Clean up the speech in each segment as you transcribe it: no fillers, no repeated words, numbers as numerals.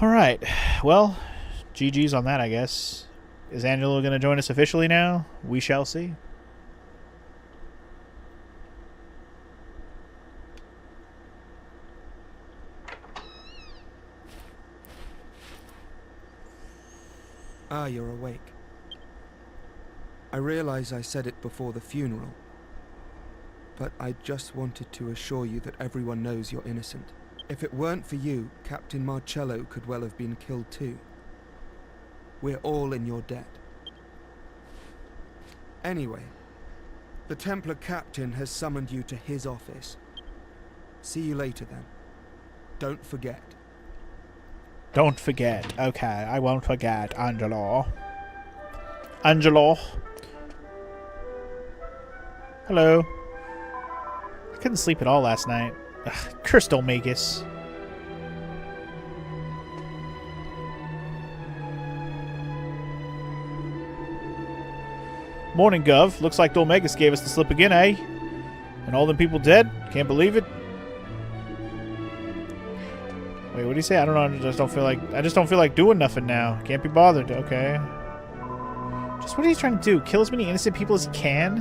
Alright, well, GG's on that, I guess. Is Angelo going to join us officially now? We shall see. Ah, you're awake. I realize I said it before the funeral, but I just wanted to assure you that everyone knows you're innocent. If it weren't for you, Captain Marcello could well have been killed too. We're all in your debt. Anyway, the Templar captain has summoned you to his office. See you later then. Don't forget. Don't forget. Okay, I won't forget, Angelo. Angelo. Hello. I couldn't sleep at all last night. Ugh, cursed Olmagus. Morning, Gov. Looks like Olmagus gave us the slip again, eh? And all them people dead? Can't believe it. Wait, what do you say? I don't know. I just don't feel like doing nothing now. Can't be bothered. Okay. Just what are you trying to do? Kill as many innocent people as he can?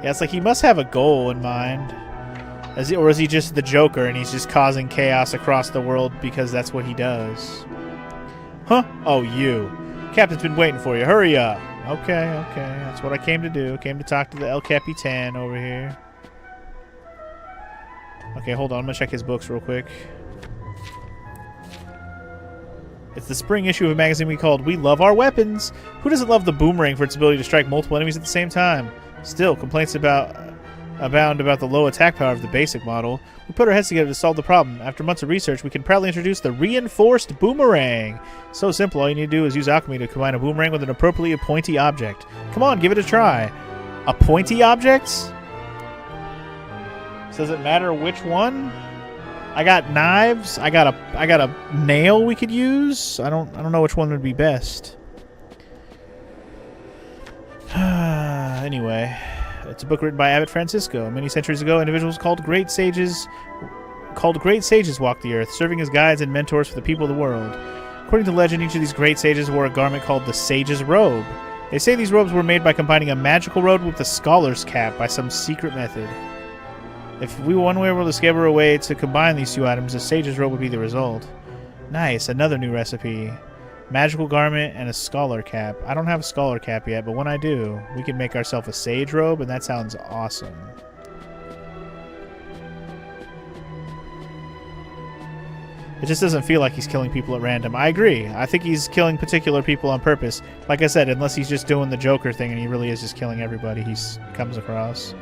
Yeah, it's like he must have a goal in mind. Or is he just the Joker and he's just causing chaos across the world because that's what he does? Huh? Oh, you. Captain's been waiting for you. Hurry up. Okay, okay. That's what I came to do. Came to talk to the El Capitan over here. Okay, hold on. I'm going to check his books real quick. It's the spring issue of a magazine we called We Love Our Weapons. Who doesn't love the boomerang for its ability to strike multiple enemies at the same time? Still, complaints abound about the low attack power of the basic model. We put our heads together to solve the problem. After months of research, we can proudly introduce the reinforced boomerang. So simple, all you need to do is use alchemy to combine a boomerang with an appropriately pointy object. Come on, give it a try. A pointy object? So does it matter which one? I got knives. I got a nail we could use. I don't know which one would be best. Anyway, it's a book written by Abbot Francisco. Many centuries ago, individuals called great sages walked the earth, serving as guides and mentors for the people of the world. According to legend, each of these great sages wore a garment called the Sage's Robe. They say these robes were made by combining a magical robe with a scholar's cap by some secret method. If we one way were to discover a way to combine these two items, a sage's robe would be the result. Nice, another new recipe. Magical garment and a scholar cap. I don't have a scholar cap yet, but when I do, we can make ourselves a sage robe, and that sounds awesome. It just doesn't feel like he's killing people at random. I agree. I think he's killing particular people on purpose. Like I said, unless he's just doing the Joker thing and he really is just killing everybody he comes across.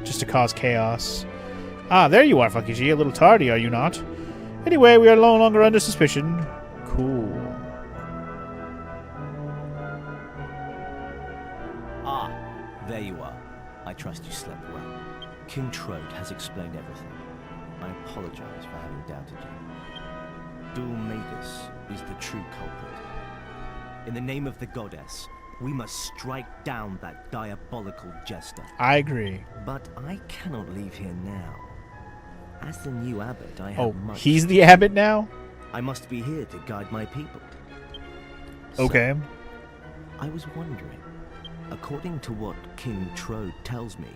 Just to cause chaos. Ah, there you are, Fakiji. A little tardy, are you not? Anyway, we are no longer under suspicion. Cool. Ah, there you are. I trust you slept well. King Trode has explained everything. I apologize for having doubted you. Dual Magus is the true culprit. In the name of the goddess, we must strike down that diabolical jester. I agree. But I cannot leave here now. As the new abbot, I have much... he's the abbot now? I must be here to guide my people. Okay. So, I was wondering, according to what King Trode tells me,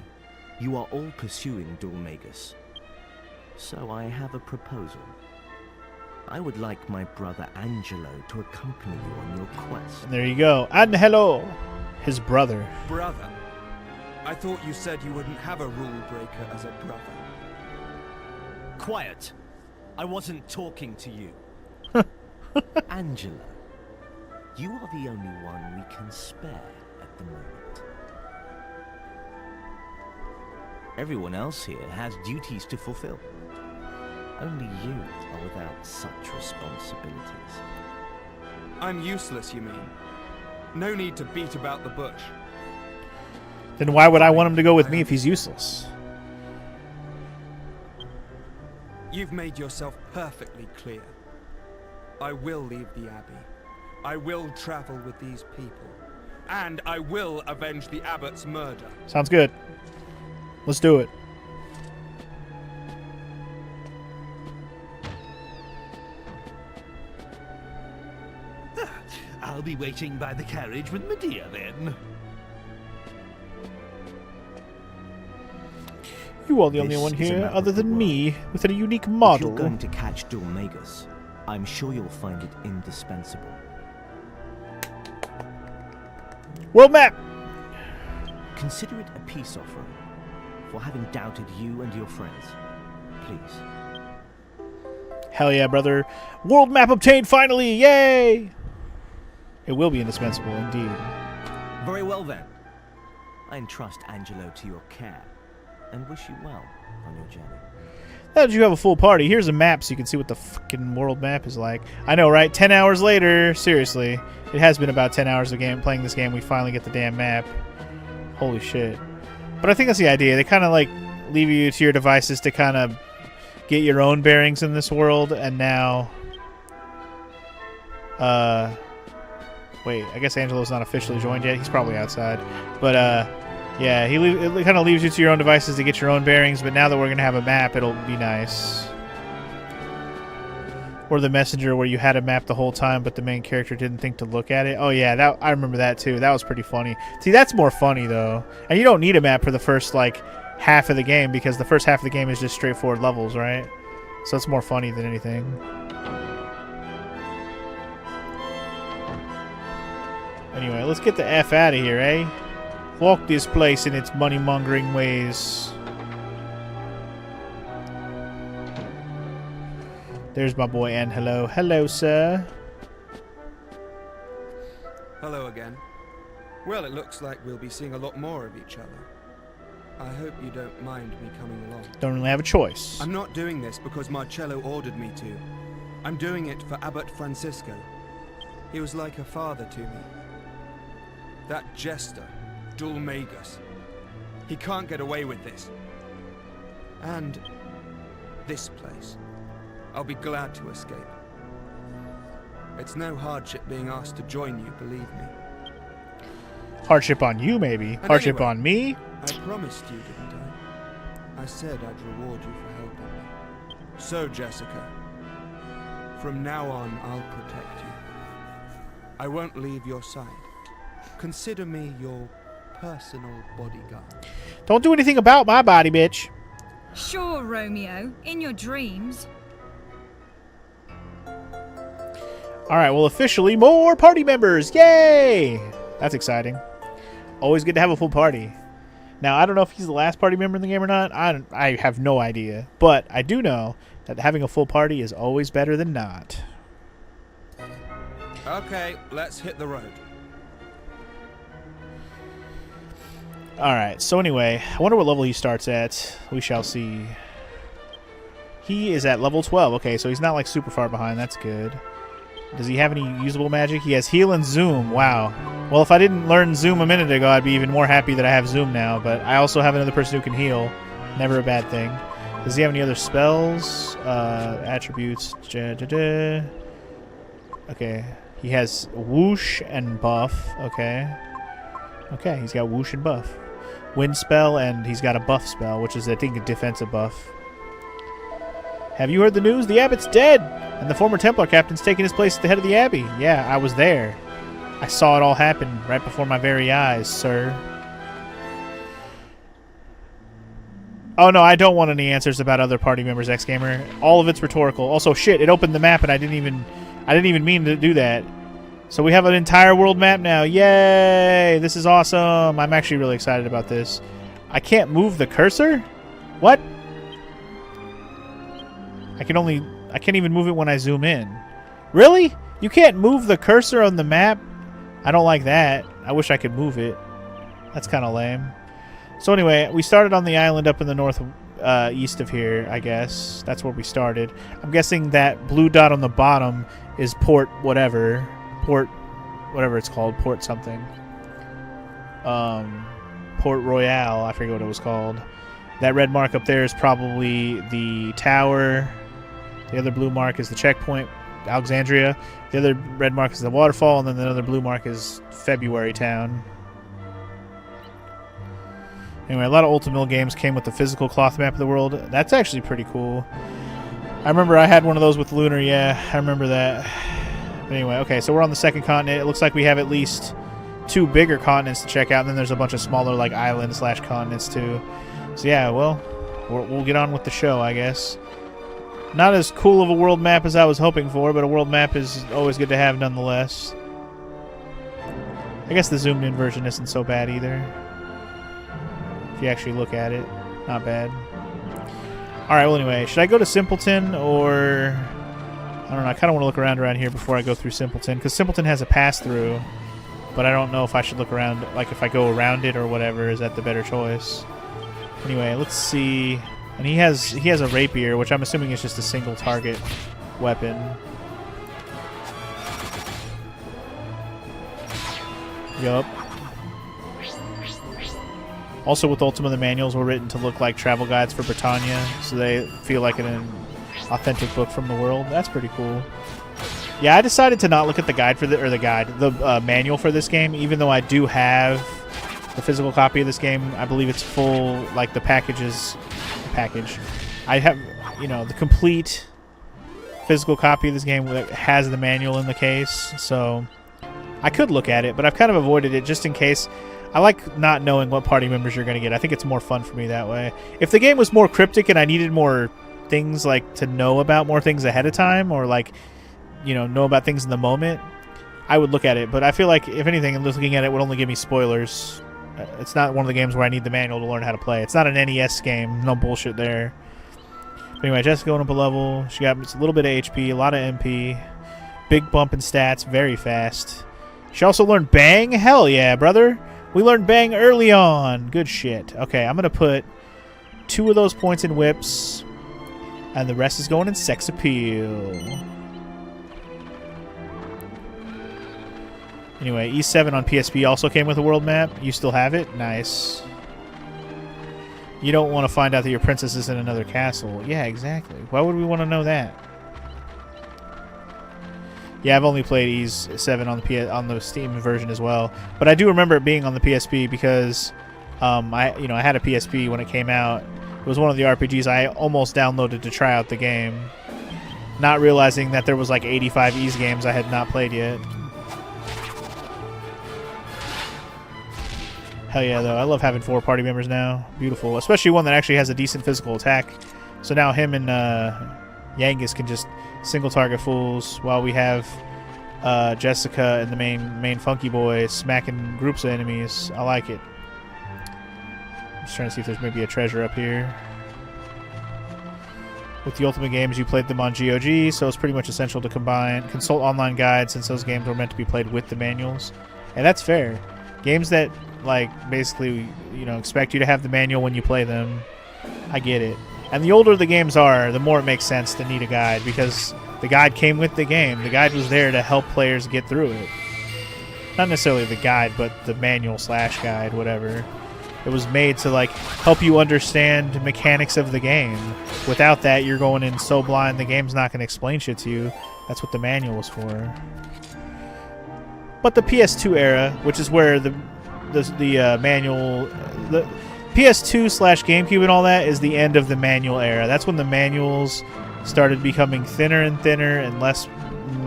you are all pursuing Dual Magus. So I have a proposal. I would like my brother Angelo to accompany you on your quest. There you go. Angelo, his brother. Brother? I thought you said you wouldn't have a rule breaker as a brother. Quiet! I wasn't talking to you. Angelo, you are the only one we can spare at the moment. Everyone else here has duties to fulfill. Only you are without such responsibilities. I'm useless, you mean? No need to beat about the bush. Then why would I want him to go with me if he's useless? You've made yourself perfectly clear. I will leave the Abbey. I will travel with these people. And I will avenge the Abbot's murder. Sounds good. Let's do it. I'll be waiting by the carriage with Medea then. You are the only This one is a here, map other of the than world. me, with a unique If you're model. going to catch Dulmagus, I'm sure you'll find it indispensable. World map! Consider it a peace offering for having doubted you and your friends. Please. Hell yeah, brother. World map obtained finally! Yay! It will be indispensable, indeed. Very well then. I entrust Angelo to your care and wish you well on your journey. Now that you have a full party, here's a map so you can see what the fucking world map is like. I know, right? 10 hours later. Seriously. It has been about 10 hours of playing this game. We finally get the damn map. Holy shit. But I think that's the idea. They kind of like leave you to your devices to kind of get your own bearings in this world. And now... Wait, I guess Angelo's not officially joined yet. He's probably outside. But, yeah, it kind of leaves you to your own devices to get your own bearings, but now that we're going to have a map, it'll be nice. Or the messenger where you had a map the whole time, but the main character didn't think to look at it. Oh, yeah, I remember that, too. That was pretty funny. See, that's more funny, though. And you don't need a map for the first, like, half of the game, because the first half of the game is just straightforward levels, right? So it's more funny than anything. Anyway, let's get the F out of here, eh? Walk this place in its money-mongering ways. There's my boy Angelo. Hello, sir. Hello again. Well, it looks like we'll be seeing a lot more of each other. I hope you don't mind me coming along. Don't really have a choice. I'm not doing this because Marcello ordered me to. I'm doing it for Abbot Francisco. He was like a father to me. That jester, Dulmagus. He can't get away with this. And this place. I'll be glad to escape. It's no hardship being asked to join you, believe me. Hardship on you, maybe. And Hardship anyway, on me? I promised you, didn't I? I said I'd reward you for helping me. So, Jessica, from now on, I'll protect you. I won't leave your side. Consider me your personal bodyguard. Don't do anything about my body, bitch. Sure, Romeo. In your dreams. Alright, well, officially, more party members! Yay! That's exciting. Always good to have a full party. Now, I don't know if he's the last party member in the game or not. I have no idea. But I do know that having a full party is always better than not. Okay, let's hit the road. Alright, so anyway, I wonder what level he starts at. We shall see. He is at level 12. Okay, so he's not like super far behind. That's good. Does he have any usable magic? He has heal and zoom. Wow. Well, if I didn't learn zoom a minute ago, I'd be even more happy that I have zoom now. But I also have another person who can heal. Never a bad thing. Does he have any other spells? Attributes. Okay. He has whoosh and buff. Okay. Okay, he's got whoosh and buff. Wind spell, and he's got a buff spell, which is, I think, a defensive buff. Have you heard the news? The abbot's dead! And the former Templar captain's taking his place at the head of the abbey. Yeah, I was there. I saw it all happen right before my very eyes, sir. Oh no, I don't want any answers about other party members, X-Gamer. All of it's rhetorical. Also, shit, it opened the map and I didn't even mean to do that. So we have an entire world map now. Yay! This is awesome. I'm actually really excited about this. I can't move the cursor? What? I can't even move it when I zoom in. Really? You can't move the cursor on the map? I don't like that. I wish I could move it. That's kind of lame. So anyway, we started on the island up in the north east of here, I guess. That's where we started. I'm guessing that blue dot on the bottom is Port whatever. Port whatever it's called. Port something. Port Royale. I forget what it was called. That red mark up there is probably the tower. The other blue mark is the checkpoint, Alexandria. The other red mark is the waterfall, and then the other blue mark is February Town. Anyway, a lot of Ultimate games came with the physical cloth map of the world. That's actually pretty cool. I remember I had one of those with Lunar, yeah, I remember that. Anyway, okay, so we're on the second continent. It looks like we have at least 2 bigger continents to check out, and then there's a bunch of smaller like islands / continents too. So yeah, well, we'll get on with the show, I guess. Not as cool of a world map as I was hoping for, but a world map is always good to have nonetheless. I guess the zoomed in version isn't so bad either. If you actually look at it, not bad. Alright, well anyway, should I go to Simpleton or... I don't know, I kind of want to look around here before I go through Simpleton, because Simpleton has a pass-through, but I don't know if I should look around, like if I go around it or whatever, is that the better choice? Anyway, let's see. And he has a rapier, which I'm assuming is just a single target weapon. Yup. Also, with Ultima, the manuals were written to look like travel guides for Britannia, so they feel like an authentic book from the world. That's pretty cool. Yeah, I decided to not look at the guide for the manual for this game, even though I do have the physical copy of this game. I believe it's full, like the package. I have, you know, the complete physical copy of this game that has the manual in the case, so I could look at it, but I've kind of avoided it just in case. I like not knowing what party members you're going to get. I think it's more fun for me that way. If the game was more cryptic and I needed more things, like to know about more things ahead of time, or like, you know about things in the moment, I would look at it. But I feel like, if anything, looking at it would only give me spoilers. It's not one of the games where I need the manual to learn how to play. It's not an NES game. No bullshit there. But anyway, Jessica going up a level. She got a little bit of HP, a lot of MP. Big bump in stats, very fast. She also learned Bang? Hell yeah, brother. We learned Bang early on. Good shit. Okay, I'm going to put 2 of those points in whips, and the rest is going in sex appeal. Anyway, E7 on PSP also came with a world map. You still have it? Nice. You don't want to find out that your princess is in another castle. Yeah, exactly. Why would we want to know that? Yeah, I've only played E7 on the Steam version as well, but I do remember it being on the PSP because I had a PSP when it came out. It was one of the RPGs I almost downloaded to try out the game, not realizing that there was like 85 Ys games I had not played yet. Hell yeah, though. I love having 4 party members now. Beautiful. Especially one that actually has a decent physical attack. So now him and Yangus can just single target fools while we have Jessica and the main funky boy smacking groups of enemies. I like it. I'm just trying to see if there's maybe a treasure up here. With the Ultimate games, you played them on GOG, so it's pretty much essential to consult online guides since those games were meant to be played with the manuals. And that's fair. Games that, like, basically, expect you to have the manual when you play them, I get it. And the older the games are, the more it makes sense to need a guide, because the guide came with the game. The guide was there to help players get through it. Not necessarily the guide, but the manual / guide, whatever. It was made to, like, help you understand mechanics of the game. Without that, you're going in so blind, the game's not going to explain shit to you. That's what the manual was for. But the PS2 era, which is where the manual... the PS2 / GameCube and all that is the end of the manual era. That's when the manuals started becoming thinner and thinner and less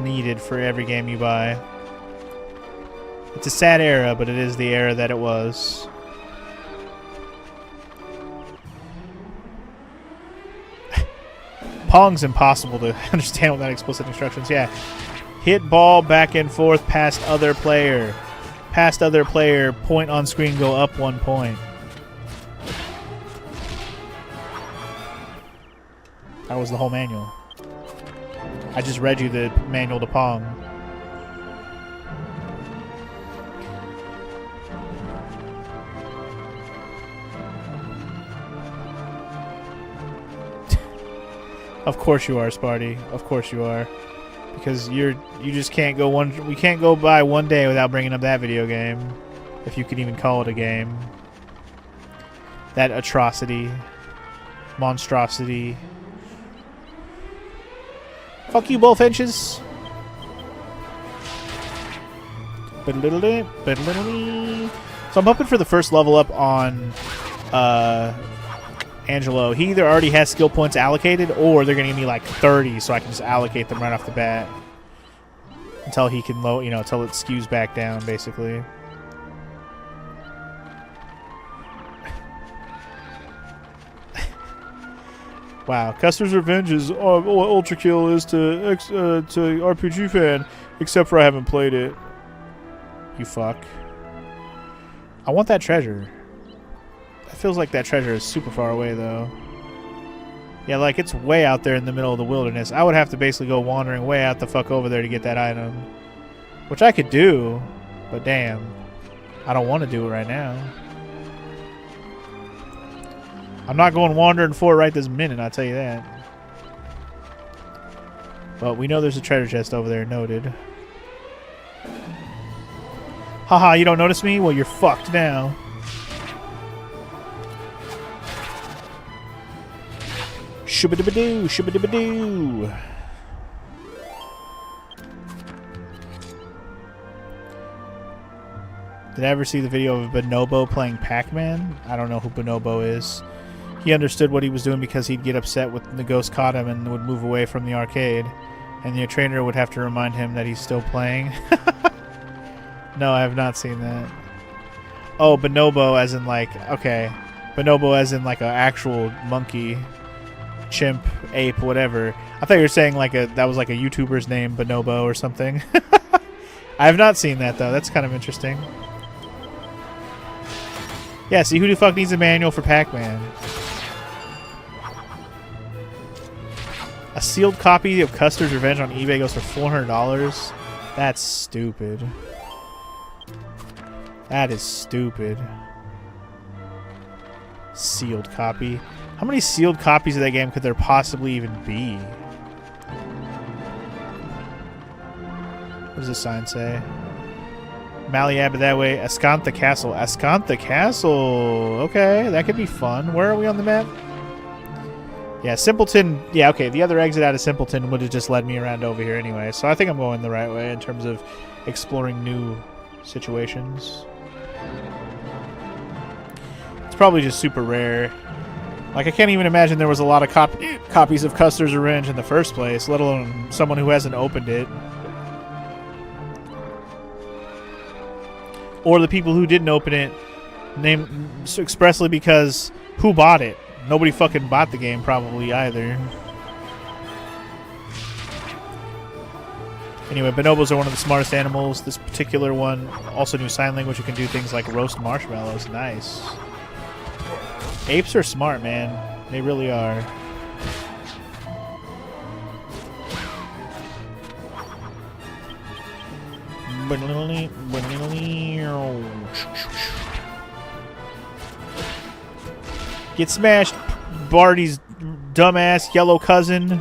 needed for every game you buy. It's a sad era, but it is the era that it was. Pong's impossible to understand without explicit instructions. Yeah. Hit ball back and forth past other player. Past other player, point on screen, go up 1 point. That was the whole manual. I just read you the manual to Pong. Of course you are, Sparty. Of course you are. Because you just can't go we can't go by one day without bringing up that video game. If you could even call it a game. That atrocity. Monstrosity. Fuck you, bullfinches. So I'm hoping for the first level up on Angelo. He either already has skill points allocated or they're going to give me like 30 so I can just allocate them right off the bat. until he can low, until it skews back down, basically. Wow, Custer's Revenge is Ultra Kill is to RPG fan, except for I haven't played it. You fuck. I want that treasure. It feels like that treasure is super far away, though. Yeah, like, it's way out there in the middle of the wilderness. I would have to basically go wandering way out the fuck over there to get that item. Which I could do, but damn. I don't want to do it right now. I'm not going wandering for it right this minute, I'll tell you that. But we know there's a treasure chest over there, noted. Haha, you don't notice me? Well, you're fucked now. Shubba-dubba-doo, shubba-dubba-doo. Did I ever see the video of Bonobo playing Pac-Man? I don't know who Bonobo is. He understood what he was doing because he'd get upset when the ghost caught him and would move away from the arcade. And the trainer would have to remind him that he's still playing. No, I have not seen that. Oh, Bonobo as in like, okay. Bonobo as in like an actual monkey, chimp, ape, whatever. I thought you were saying like that was like a YouTuber's name, Bonobo or something. I have not seen that though. That's kind of interesting. Yeah, see, who the fuck needs a manual for Pac-Man? A sealed copy of Custer's Revenge on eBay goes for $400. That's stupid. That is stupid. Sealed copy. How many sealed copies of that game could there possibly even be? What does this sign say? Maliab that way. Ascantha Castle. Ascantha Castle. Okay, that could be fun. Where are we on the map? Yeah, Simpleton. Yeah, okay. The other exit out of Simpleton would have just led me around over here anyway. So I think I'm going the right way in terms of exploring new situations. It's probably just super rare. Like, I can't even imagine there was a lot of copies of Custer's Revenge in the first place, let alone someone who hasn't opened it. Or the people who didn't open it, named expressly because who bought it? Nobody fucking bought the game probably either. Anyway, bonobos are one of the smartest animals. This particular one also knew sign language. You can do things like roast marshmallows. Nice. Apes are smart, man. They really are. Get smashed, Barty's dumbass yellow cousin.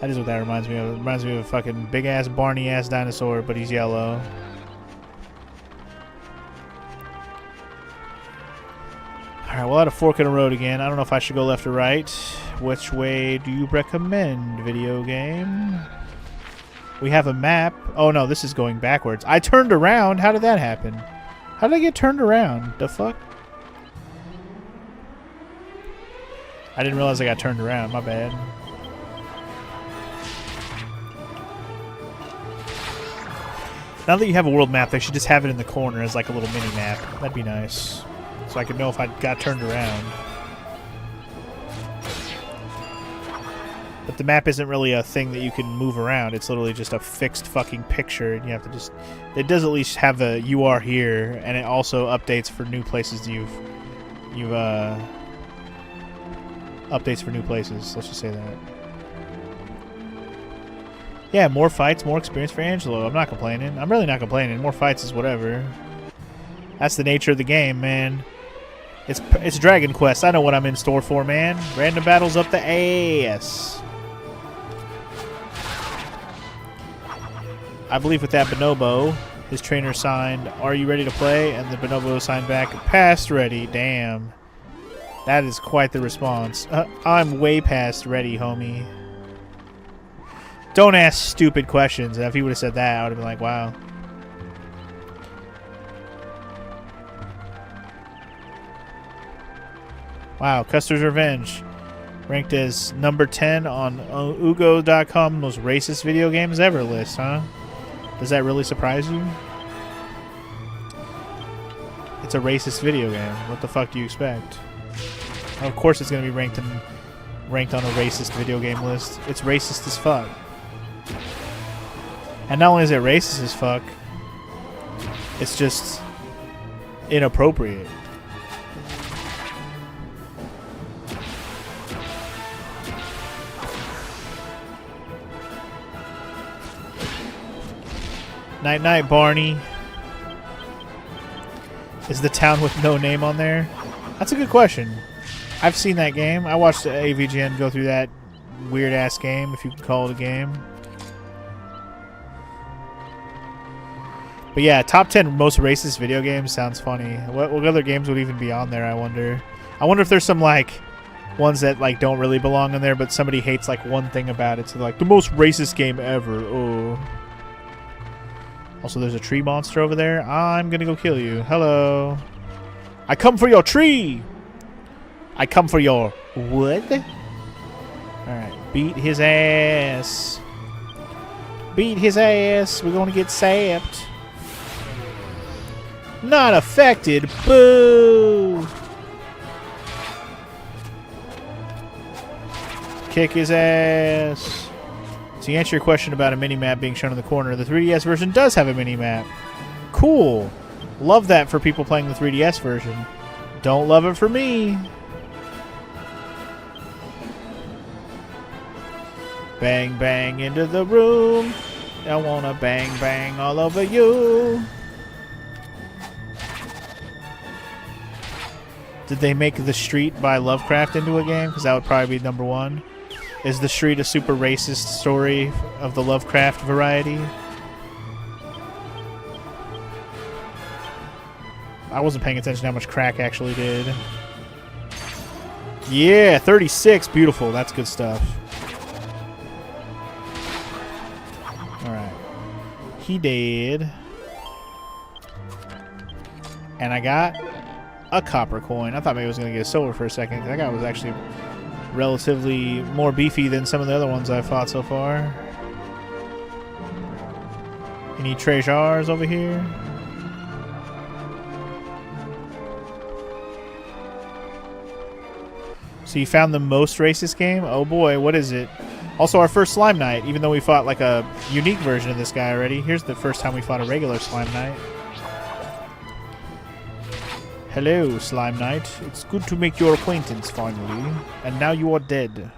That is what that reminds me of. It reminds me of a fucking big-ass, Barney-ass dinosaur, but he's yellow. Alright, well, at a fork in the road again. I don't know if I should go left or right. Which way do you recommend, video game? We have a map. Oh, no, this is going backwards. I turned around. How did that happen? How did I get turned around? The fuck? I didn't realize I got turned around. My bad. Now that you have a world map, they should just have it in the corner as like a little mini map. That'd be nice. So I could know if I got turned around. But the map isn't really a thing that you can move around. It's literally just a fixed fucking picture, and you have to just... It does at least have a "you are here," and it also updates for new places updates for new places. Let's just say that. Yeah, more fights, more experience for Angelo. I'm not complaining. I'm really not complaining. More fights is whatever. That's the nature of the game, man. It's Dragon Quest. I know what I'm in store for, man. Random battles up the ass. I believe with that bonobo, his trainer signed, "Are you ready to play?" And the bonobo signed back, "Past ready." Damn. That is quite the response. I'm way past ready, homie. Don't ask stupid questions. And if he would have said that, I would have been like, wow. Wow, Custer's Revenge. Ranked as number 10 on Ugo.com most racist video games ever list, huh? Does that really surprise you? It's a racist video game. What the fuck do you expect? Of course it's going to be ranked on a racist video game list. It's racist as fuck. And not only is it racist as fuck, it's just inappropriate. Night night, Barney. Is the town with no name on there? That's a good question. I've seen that game. I watched AVGN go through that weird ass game, if you can call it a game. But yeah, top 10 most racist video games sounds funny. What other games would even be on there, I wonder? I wonder if there's some like ones that like don't really belong in there, but somebody hates like one thing about it. So like the most racist game ever. Oh. Also, there's a tree monster over there. I'm gonna go kill you. Hello. I come for your tree. I come for your wood. Alright. Beat his ass. Beat his ass. We're gonna get sapped. Not affected. Boo. Kick his ass. To answer your question about a mini-map being shown in the corner, the 3DS version does have a mini-map. Cool. Love that for people playing the 3DS version. Don't love it for me. Bang, bang into the room. I wanna bang, bang all over you. Did they make The Street by Lovecraft into a game? Because that would probably be number one. Is The Street a super racist story of the Lovecraft variety? I wasn't paying attention to how much crack actually did. Yeah, 36. Beautiful. That's good stuff. Alright. He did. And I got a copper coin. I thought maybe I was going to get a silver for a second. That guy was actually relatively more beefy than some of the other ones I've fought so far. Any treasures over here? So you found the most racist game? Oh boy, what is it? Also our first Slime Knight, even though we fought like a unique version of this guy already. Here's the first time we fought a regular Slime Knight. Hello, Slime Knight. It's good to make your acquaintance, finally. And now you are dead.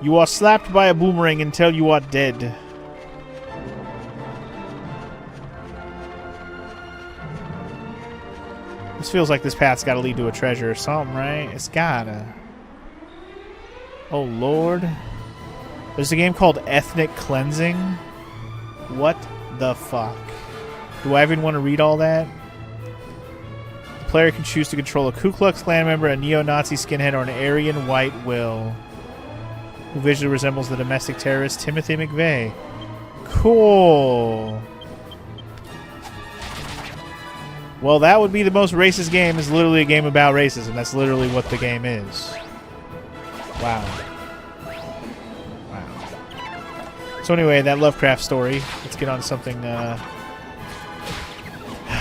You are slapped by a boomerang until you are dead. This feels like this path's gotta lead to a treasure or something, right? It's gotta. Oh, Lord. There's a game called Ethnic Cleansing. What the fuck? Do I even want to read all that? The player can choose to control a Ku Klux Klan member, a neo-Nazi skinhead, or an Aryan white will, who visually resembles the domestic terrorist Timothy McVeigh. Cool. Well, that would be the most racist game. It's literally a game about racism. That's literally what the game is. Wow. Wow. So anyway, that Lovecraft story. Let's get on to something...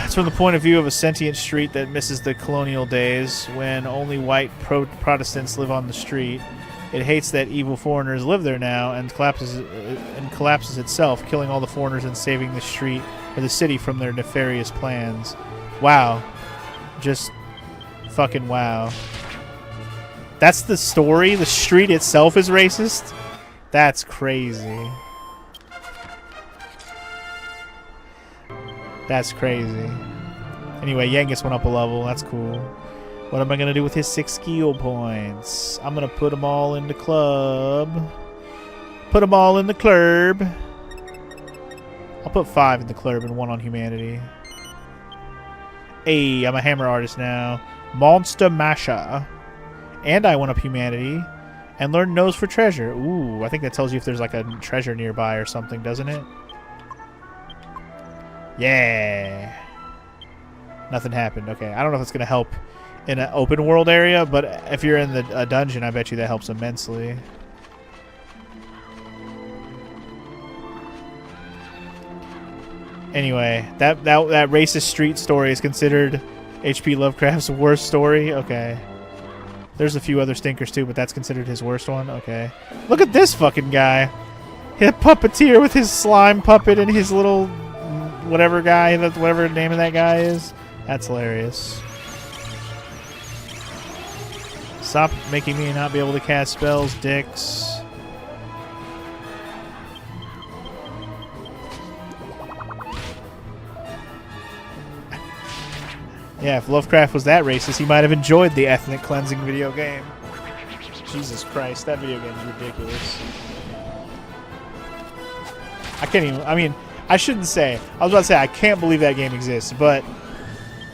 It's from the point of view of a sentient street that misses the colonial days when only white Protestants live on the street. It hates that evil foreigners live there now and collapses itself, killing all the foreigners and saving the street or the city from their nefarious plans. Wow. Just fucking wow. That's the story? The street itself is racist? That's crazy. That's crazy. Anyway, Yangus went up a level. That's cool. What am I going to do with his 6 skill points? I'm going to put them all in the club. Put them all in the club. I'll put 5 in the club and 1 on humanity. Hey, I'm a hammer artist now. Monster Masha. And I went up humanity. And learn nose for treasure. Ooh, I think that tells you if there's like a treasure nearby or something, doesn't it? Yeah. Nothing happened. Okay, I don't know if it's going to help in an open world area, but if you're in a dungeon, I bet you that helps immensely. Anyway, that racist street story is considered H.P. Lovecraft's worst story. Okay. There's a few other stinkers too, but that's considered his worst one. Okay. Look at this fucking guy. His puppeteer with his slime puppet and his little whatever guy, whatever the name of that guy is. That's hilarious. Stop making me not be able to cast spells, dicks. Yeah, if Lovecraft was that racist, he might have enjoyed the ethnic cleansing video game. Jesus Christ, that video game is ridiculous. I can't even, I mean, I shouldn't say, I was about to say I can't believe that game exists, but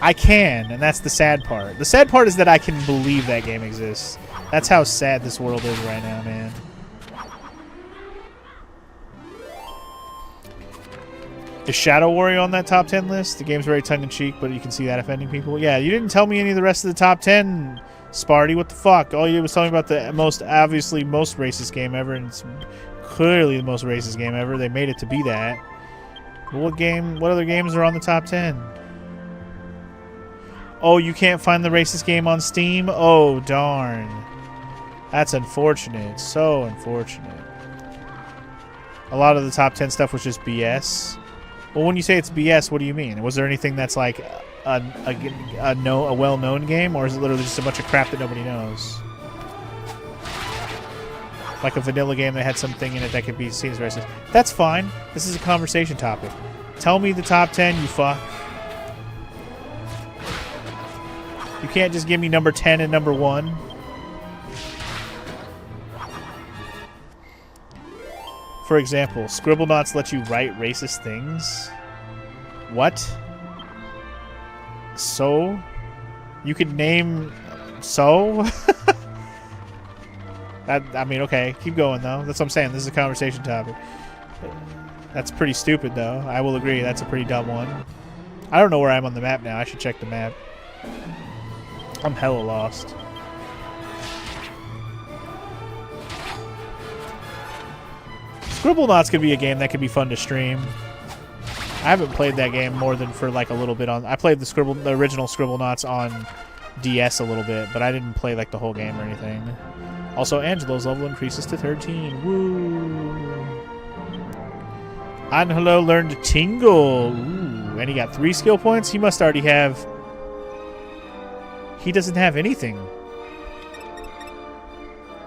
I can, and that's the sad part. The sad part is that I can believe that game exists. That's how sad this world is right now, man. Is Shadow Warrior on that top 10 list? The game's very tongue-in-cheek, but you can see that offending people. Yeah, you didn't tell me any of the rest of the top 10, Sparty. What the fuck? All you did was tell me about the most racist game ever, and it's clearly the most racist game ever. They made it to be that. But what other games are on the top 10? Oh, you can't find the racist game on Steam? Oh, darn. That's unfortunate. So unfortunate. A lot of the top 10 stuff was just BS. Well, when you say it's BS, what do you mean? Was there anything that's like a well-known game, or is it literally just a bunch of crap that nobody knows? Like a vanilla game that had something in it that could be seen as racist. That's fine. This is a conversation topic. Tell me the top 10, you fuck. You can't just give me number 10 and number 1. For example, Scribblenauts let you write racist things? What? So? You could name... So? I mean, okay. Keep going, though. That's what I'm saying. This is a conversation topic. That's pretty stupid, though. I will agree. That's a pretty dumb one. I don't know where I am on the map now. I should check the map. I'm hella lost. Scribblenauts could be a game that could be fun to stream. I haven't played that game more than for like a little bit on... I played the original Scribblenauts on DS a little bit, but I didn't play like the whole game or anything. Also, Angelo's level increases to 13. Woo! Angelo learned to tingle. Ooh, and he got 3 skill points. He must already have... He doesn't have anything.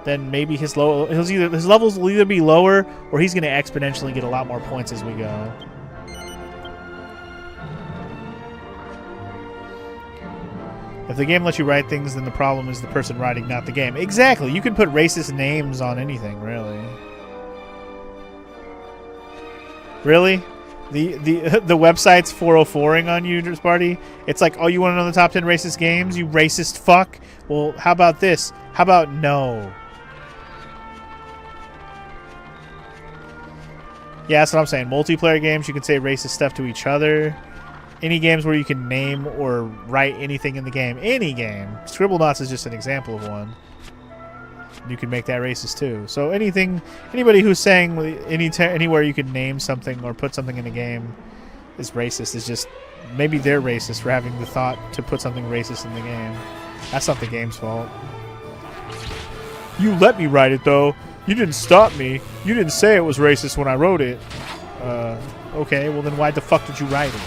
Then maybe his levels will either be lower, or he's going to exponentially get a lot more points as we go. If the game lets you write things, then the problem is the person writing, not the game. Exactly. You can put racist names on anything, really. Really? The website's 404ing on you, Sparty? It's like, oh, you want to know the top 10 racist games, you racist fuck? Well, how about this? How about no? Yeah, that's what I'm saying. Multiplayer games, you can say racist stuff to each other. Any games where you can name or write anything in the game. Any game. Scribblenauts is just an example of one. You can make that racist too. So anybody who's saying anywhere you can name something or put something in a game is racist is just, maybe they're racist for having the thought to put something racist in the game. That's not the game's fault. You let me write it though. You didn't stop me. You didn't say it was racist when I wrote it. Okay, well then why the fuck did you write it?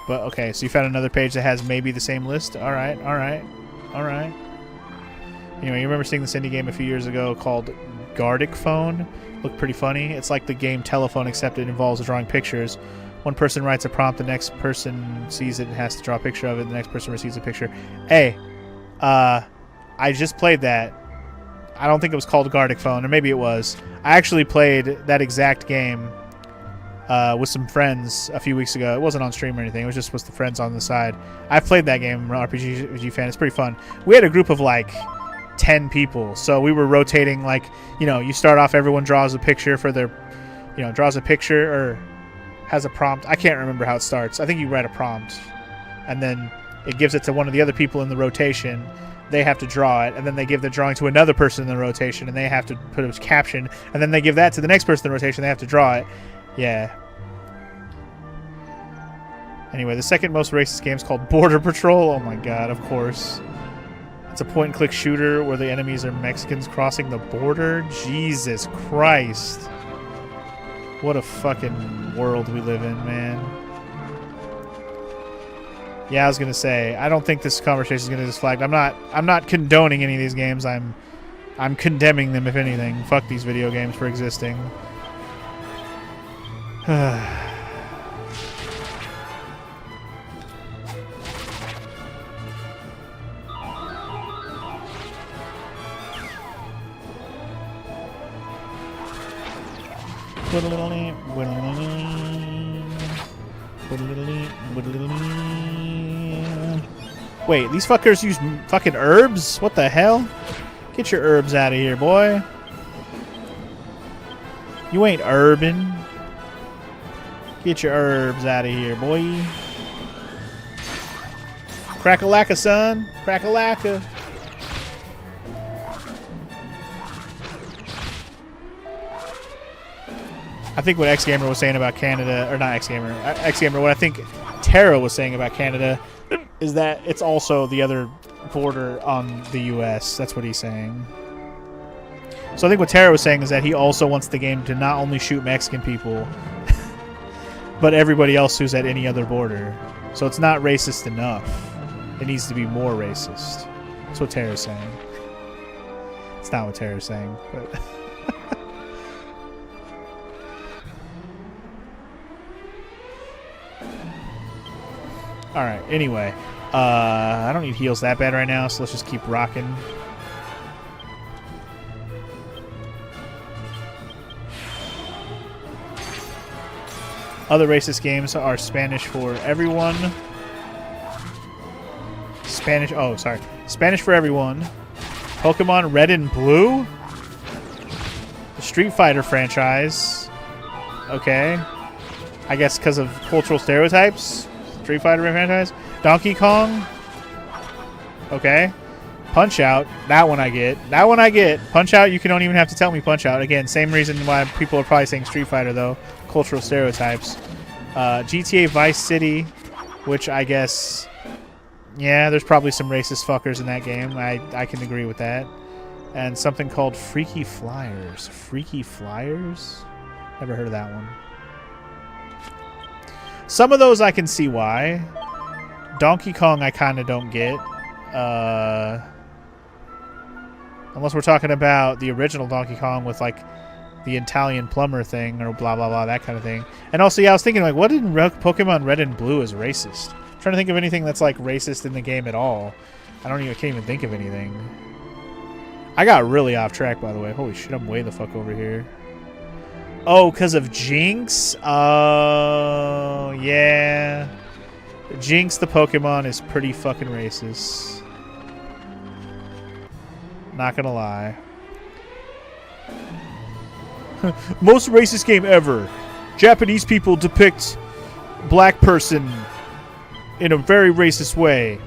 But, okay, so you found another page that has maybe the same list? Alright, alright, alright. Anyway, you remember seeing this indie game a few years ago called Gardic Phone? Looked pretty funny. It's like the game Telephone, except it involves drawing pictures. One person writes a prompt, the next person sees it and has to draw a picture of it, the next person receives a picture. Hey, I just played that. I don't think it was called Gardic Phone, or maybe it was. I actually played that exact game with some friends a few weeks ago. It wasn't on stream or anything. It was just with the friends on the side. I've played that game, RPG fan. It's pretty fun. We had a group of like 10 people, so we were rotating, like, you know, you start off, everyone draws a picture for their, you know, draws a picture, or has a prompt. I can't remember how it starts. I think you write a prompt, and then it gives it to one of the other people in the rotation. They have to draw it, and then they give the drawing to another person in the rotation, and they have to put a caption, and then they give that to the next person in the rotation. They have to draw it. Yeah. Anyway, the second most racist game is called Border Patrol. Oh my god, of course. It's a point-and-click shooter where the enemies are Mexicans crossing the border. Jesus Christ. What a fucking world we live in, man. Yeah, I was gonna say, I don't think this conversation is gonna get us flagged. I'm not condoning any of these games. I'm condemning them, if anything. Fuck these video games for existing. Wait, these fuckers use fucking herbs? What the hell? Get your herbs out of here, boy. You ain't urban. Get your herbs out of here, boy. Crack-a-lacka, son. Crack-a-lacka. I think what X-Gamer was saying about Canada, or not X-Gamer, X-Gamer, what I think Tara was saying about Canada is that it's also the other border on the U.S. That's what he's saying. So I think what Tara was saying is that he also wants the game to not only shoot Mexican people, but everybody else who's at any other border. So it's not racist enough. It needs to be more racist. That's what Tara's saying. It's not what Tara's saying, but... Alright, anyway. I don't need heals that bad right now, so let's just keep rocking. Other racist games are Spanish for Everyone. Spanish for Everyone. Pokemon Red and Blue? The Street Fighter franchise. Okay. I guess because of cultural stereotypes. Street Fighter franchise. Donkey Kong. Okay. Punch Out. That one I get. That one I get. Punch Out, you don't even have to tell me Punch Out. Again, same reason why people are probably saying Street Fighter, though. Cultural stereotypes. GTA Vice City, which I guess... Yeah, there's probably some racist fuckers in that game. I can agree with that. And something called Freaky Flyers. Freaky Flyers? Never heard of that one. Some of those I can see why. Donkey Kong I kind of don't get. Unless we're talking about the original Donkey Kong with like the Italian plumber thing or blah blah blah, that kind of thing. And also, yeah, I was thinking like, what in Pokemon Red and Blue is racist? I'm trying to think of anything that's like racist in the game at all. I can't even think of anything. I got really off track, by the way. Holy shit, I'm way the fuck over here. Oh, because of Jinx? Oh, yeah. Jinx the Pokemon is pretty fucking racist. Not gonna lie. Most racist game ever. Japanese people depict black person in a very racist way.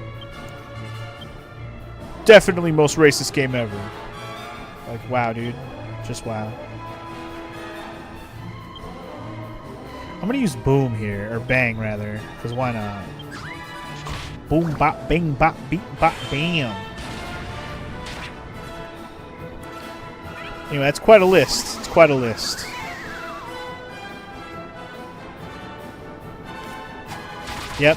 Definitely most racist game ever. Like, wow, dude. Just wow. I'm gonna use boom here, or bang rather, because why not? Boom, bop, bang, bop, beat, bop, bam. Anyway, that's quite a list. It's quite a list. Yep.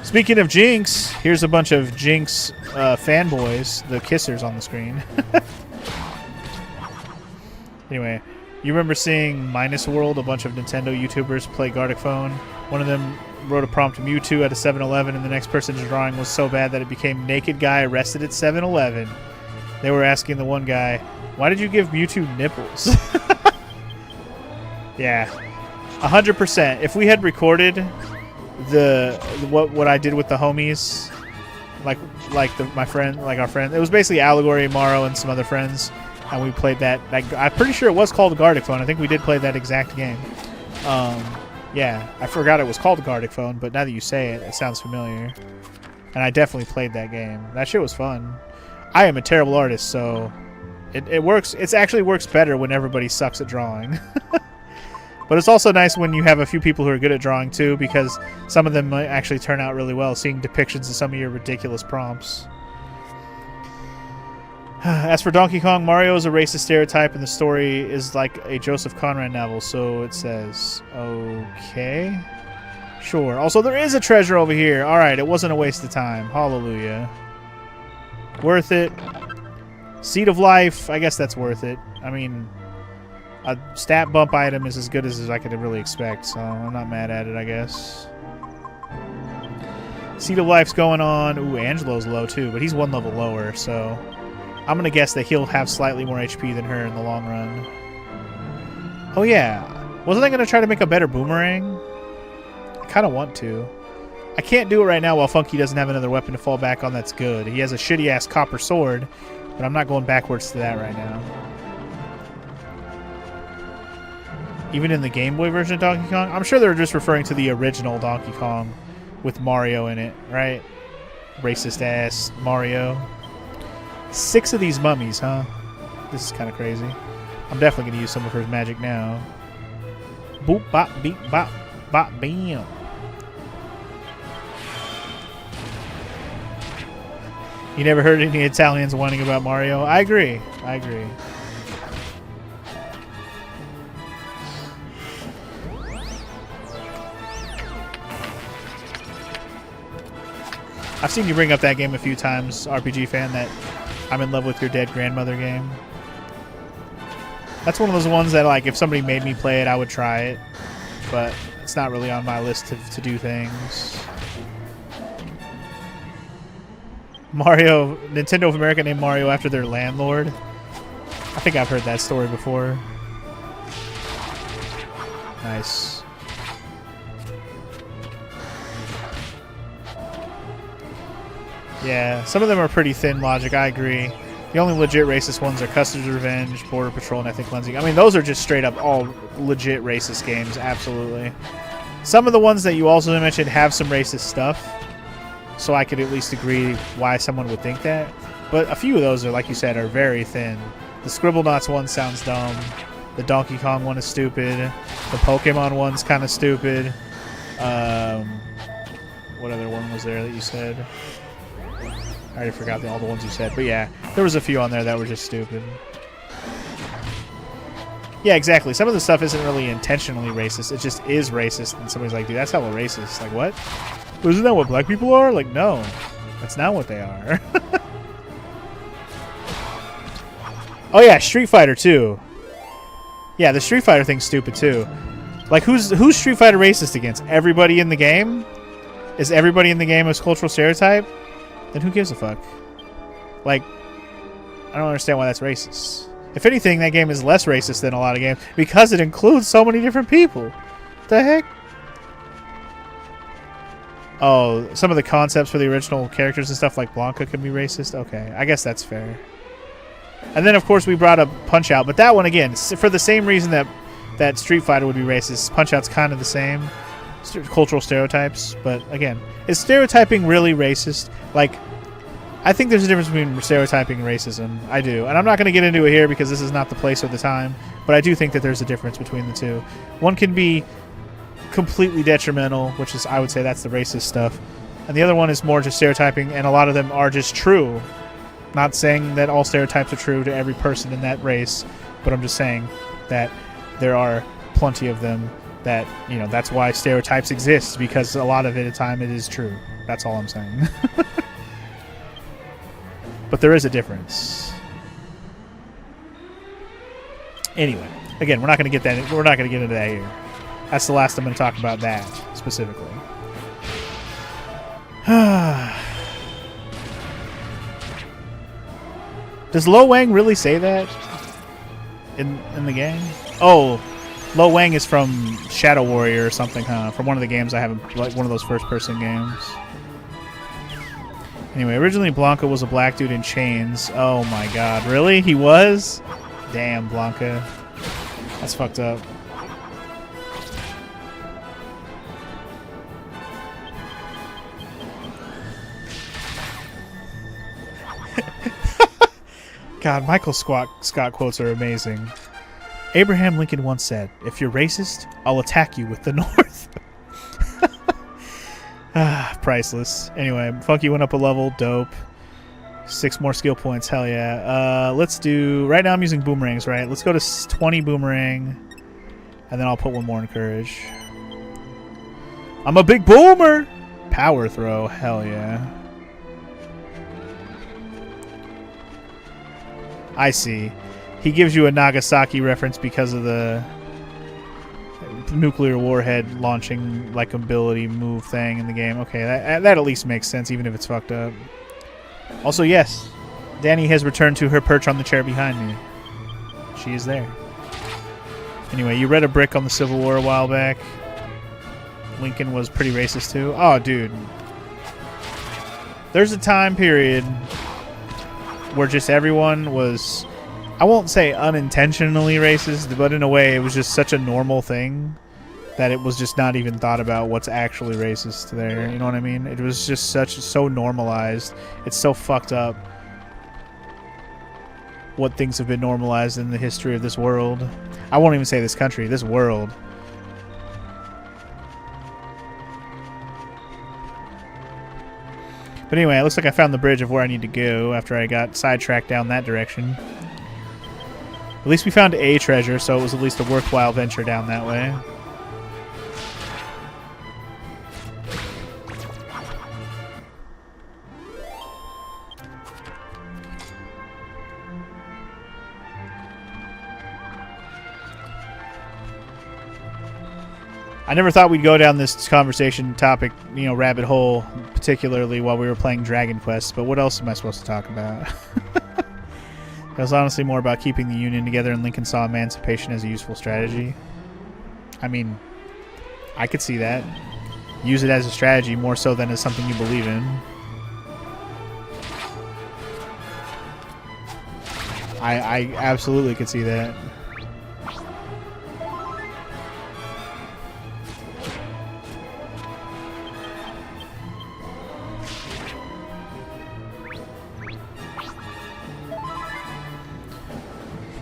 Speaking of Jinx, here's a bunch of Jinx fanboys, the kissers on the screen. Anyway. You remember seeing Minus World, a bunch of Nintendo YouTubers play Gartic Phone? One of them wrote a prompt Mewtwo at a 7-Eleven, and the next person's drawing was so bad that it became Naked Guy Arrested at 7-Eleven. They were asking the one guy, why did you give Mewtwo nipples? Yeah, 100%. If we had recorded what I did with the homies, our friend, it was basically Allegory, Morrow, and some other friends. And we played that. I'm pretty sure it was called Gartic Phone. I think we did play that exact game. Yeah, I forgot it was called Gartic Phone, but now that you say it, it sounds familiar. And I definitely played that game. That shit was fun. I am a terrible artist, so it works. It actually works better when everybody sucks at drawing. But it's also nice when you have a few people who are good at drawing too, because some of them might actually turn out really well, seeing depictions of some of your ridiculous prompts. As for Donkey Kong, Mario is a racist stereotype, and the story is like a Joseph Conrad novel, so it says. Okay. Sure. Also, there is a treasure over here. Alright, it wasn't a waste of time. Hallelujah. Worth it. Seed of Life, I guess that's worth it. I mean, a stat bump item is as good as I could really expect, so I'm not mad at it, I guess. Seed of Life's going on. Ooh, Angelo's low too, but he's one level lower, so I'm going to guess that he'll have slightly more HP than her in the long run. Oh yeah. Wasn't I going to try to make a better boomerang? I kind of want to. I can't do it right now while Funky doesn't have another weapon to fall back on that's good. He has a shitty-ass copper sword, but I'm not going backwards to that right now. Even in the Game Boy version of Donkey Kong? I'm sure they're just referring to the original Donkey Kong with Mario in it, right? Racist-ass Mario. 6 of these mummies, huh? This is kind of crazy. I'm definitely going to use some of her magic now. Boop, bop, beep, bop, bop, bam. You never heard any Italians whining about Mario? I agree. I agree. I've seen you bring up that game a few times, RPG fan, that I'm in love with your dead grandmother game. That's one of those ones that, like, if somebody made me play it, I would try it. But it's not really on my list to do things. Nintendo of America named Mario after their landlord. I think I've heard that story before. Nice. Yeah, some of them are pretty thin logic, I agree. The only legit racist ones are Custer's Revenge, Border Patrol, and Ethnic Cleansing. I mean, those are just straight up all legit racist games, absolutely. Some of the ones that you also mentioned have some racist stuff, so I could at least agree why someone would think that. But a few of those are, like you said, are very thin. The Scribblenauts one sounds dumb. The Donkey Kong one is stupid. The Pokemon one's kind of stupid. What other one was there that you said? I already forgot all the ones you said. But yeah, there was a few on there that were just stupid. Yeah, exactly. Some of the stuff isn't really intentionally racist. It just is racist. And somebody's like, dude, that's hella racist. Like, what? Isn't that what black people are? Like, no. That's not what they are. Oh, yeah, Street Fighter, too. Yeah, the Street Fighter thing's stupid, too. Like, who's Street Fighter racist against? Everybody in the game? Is everybody in the game a cultural stereotype? Then who gives a fuck? Like, I don't understand why that's racist. If anything, that game is less racist than a lot of games because it includes so many different people. The heck? Oh, some of the concepts for the original characters and stuff like Blanca could be racist? Okay, I guess that's fair. And then, of course, we brought up Punch-Out, but that one, again, for the same reason that Street Fighter would be racist, Punch-Out's kind of the same. Cultural stereotypes, but again, is stereotyping really racist? Like, I think there's a difference between stereotyping and racism. I do. And I'm not going to get into it here because this is not the place or the time, but I do think that there's a difference between the two. One can be completely detrimental, which is, I would say, that's the racist stuff. And the other one is more just stereotyping, and a lot of them are just true. Not saying that all stereotypes are true to every person in that race, but I'm just saying that there are plenty of them that, you know, that's why stereotypes exist, because a lot of it at the time it is true. That's all I'm saying. But there is a difference. Anyway, again, we're not going to get into that here. That's the last I'm going to talk about that specifically. Does Lo Wang really say that in the game? Oh, Lo Wang is from Shadow Warrior or something, huh? From one of the games I haven't, like one of those first-person games. Anyway, originally Blanca was a black dude in chains. Oh my god, really? He was? Damn, Blanca. That's fucked up. God, Michael Scott quotes are amazing. Abraham Lincoln once said, "If you're racist, I'll attack you with the North." Priceless. Anyway, Funky went up a level. Dope. 6 more skill points. Hell yeah. Let's do... Right now I'm using boomerangs, right? Let's go to 20 boomerang. And then I'll put 1 more in courage. I'm a big boomer! Power throw. Hell yeah. I see. He gives you a Nagasaki reference because of the nuclear warhead launching like ability move thing in the game. Okay, that at least makes sense, even if it's fucked up. Also, yes, Danny has returned to her perch on the chair behind me. She is there. Anyway, you read a brick on the Civil War a while back. Lincoln was pretty racist too. Oh, dude. There's a time period where just everyone was, I won't say unintentionally racist, but in a way it was just such a normal thing that it was just not even thought about what's actually racist there. You know what I mean? It was just so normalized. It's so fucked up what things have been normalized in the history of this world. I won't even say this country, this world. But anyway, it looks like I found the bridge of where I need to go after I got sidetracked down that direction. At least we found a treasure, so it was at least a worthwhile venture down that way. I never thought we'd go down this conversation topic, you know, rabbit hole, particularly while we were playing Dragon Quest, but what else am I supposed to talk about? It was honestly more about keeping the Union together, and Lincoln saw emancipation as a useful strategy. I mean, I could see that. Use it as a strategy more so than as something you believe in. I absolutely could see that.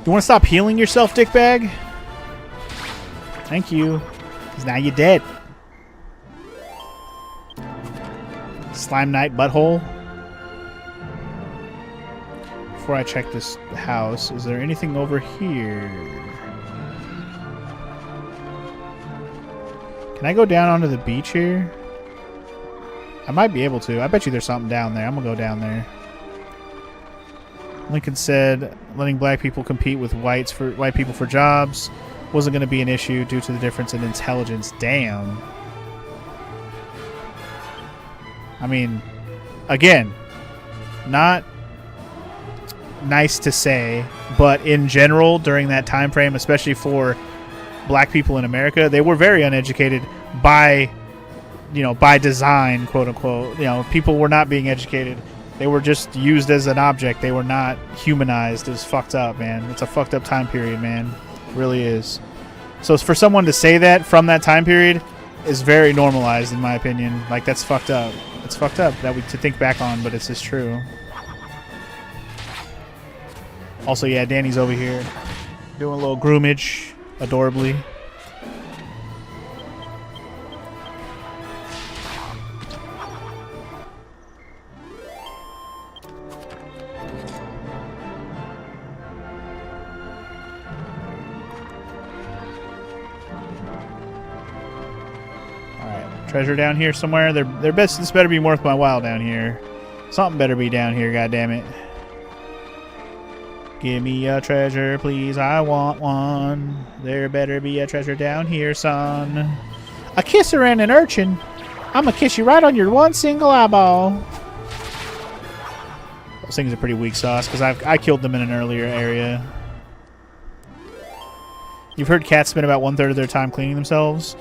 You want to stop healing yourself, dickbag? Thank you. Because now you're dead. Slime Knight butthole. Before I check this house, is there anything over here? Can I go down onto the beach here? I might be able to. I bet you there's something down there. I'm going to go down there. Lincoln said letting black people compete with white people for jobs wasn't going to be an issue due to the difference in intelligence. Damn. I mean, again, not nice to say, but in general, during that time frame, especially for black people in America, they were very uneducated by, you know, by design, quote unquote. You know, people were not being educated. They were just used as an object. They were not humanized. It was fucked up, man. It's a fucked up time period, man. It really is. So for someone to say that from that time period is very normalized, in my opinion. Like, that's fucked up. It's fucked up that to think back on, but it's just true. Also, yeah, Danny's over here doing a little groomage, adorably. Treasure down here somewhere. This better be worth my while down here. Something better be down here, goddammit. Give me a treasure, please. I want one. There better be a treasure down here, son. A kisser and an urchin. I'ma kiss you right on your one single eyeball. Those things are pretty weak sauce because I killed them in an earlier area. You've heard cats spend about 1/3 of their time cleaning themselves.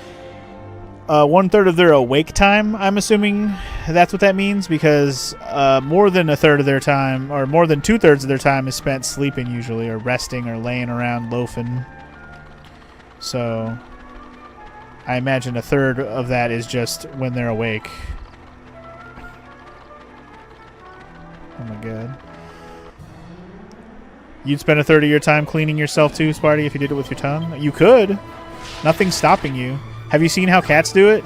1/3 of their awake time, I'm assuming that's what that means, because more than 1/3 of their time, or more than 2/3 of their time is spent sleeping usually, or resting, or laying around loafing. So I imagine 1/3 of that is just when they're awake. Oh my god. You'd spend a third of your time cleaning yourself too, Sparty, if you did it with your tongue? You could. Nothing's stopping you. Have you seen how cats do it?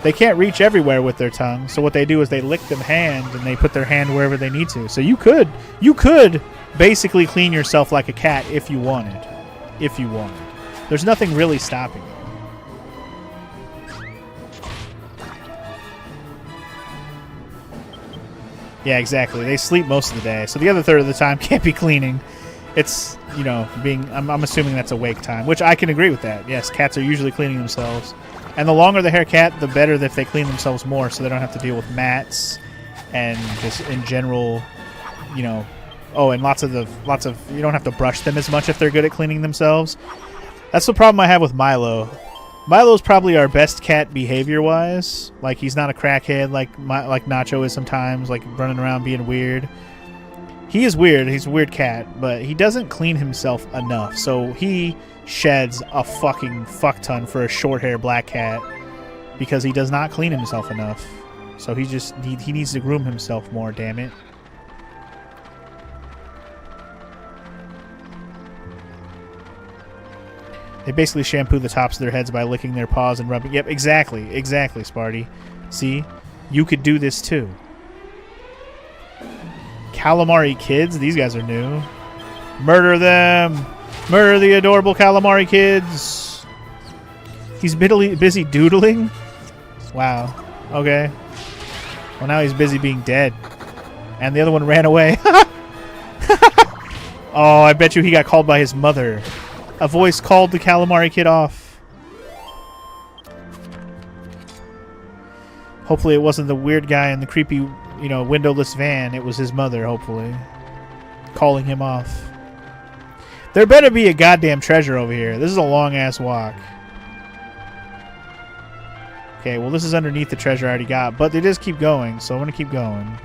They can't reach everywhere with their tongue, so what they do is they lick their hand and they put their hand wherever they need to. So you could basically clean yourself like a cat if you wanted. If you wanted. There's nothing really stopping you. Yeah, exactly. They sleep most of the day, so the other third of the time can't be cleaning. It's, you know, I'm assuming that's awake time, which I can agree with that. Yes, cats are usually cleaning themselves. And the longer the hair cat, the better if they clean themselves more, so they don't have to deal with mats and just in general, you know. Oh, and lots of you don't have to brush them as much if they're good at cleaning themselves. That's the problem I have with Milo. Milo's probably our best cat behavior-wise. Like, he's not a crackhead like Nacho is sometimes, like running around being weird. He is weird. He's a weird cat, but he doesn't clean himself enough. So he sheds a fucking fuck ton for a short-haired black cat because he does not clean himself enough. So he needs to groom himself more, damn it. They basically shampoo the tops of their heads by licking their paws and rubbing. Yep, exactly, Sparty. See? You could do this too. Calamari kids? These guys are new. Murder them! Murder the adorable calamari kids! He's busy doodling? Wow. Okay. Well, now he's busy being dead. And the other one ran away. Oh, I bet you he got called by his mother. A voice called the calamari kid off. Hopefully it wasn't the weird guy in the creepy, you know, windowless van. It was his mother, hopefully. Calling him off. There better be a goddamn treasure over here. This is a long-ass walk. Okay, well, this is underneath the treasure I already got. But they just keep going, so I'm going to keep going.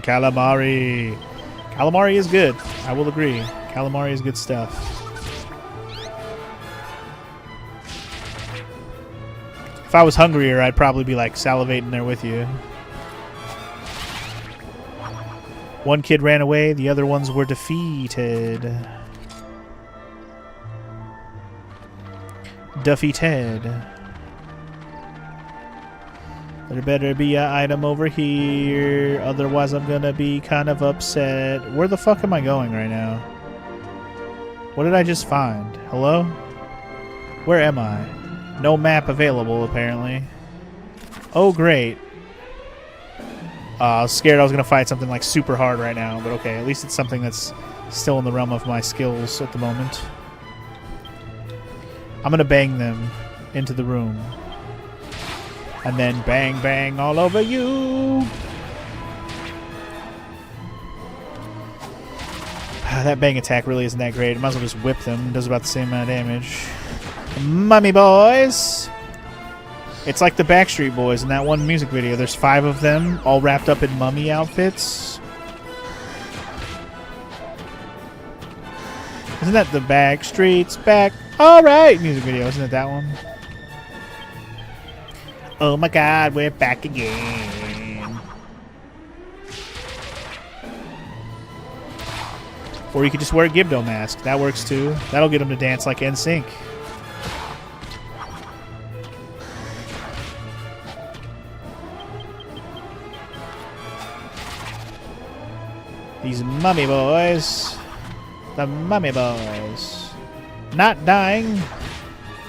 Calamari. Calamari is good. I will agree. Calamari is good stuff. If I was hungrier, I'd probably be like salivating there with you. One kid ran away. The other ones were defeated. Defeated. There better be an item over here, otherwise I'm gonna be kind of upset. Where the fuck am I going right now? What did I just find? Hello? Where am I? No map available, apparently. Oh, great. I was scared I was gonna fight something like super hard right now, but okay, at least it's something that's still in the realm of my skills at the moment. I'm gonna bang them into the room. And then bang, bang all over you. That bang attack really isn't that great. I might as well just whip them. It does about the same amount of damage. Mummy boys. It's like the Backstreet Boys in that one music video. There's 5 of them, all wrapped up in mummy outfits. Isn't that the Backstreet's Back? Alright! Music video, isn't it that one? Oh my god, we're back again. Or you could just wear a Gibdo mask. That works too. That'll get them to dance like NSYNC. These mummy boys. The mummy boys. Not dying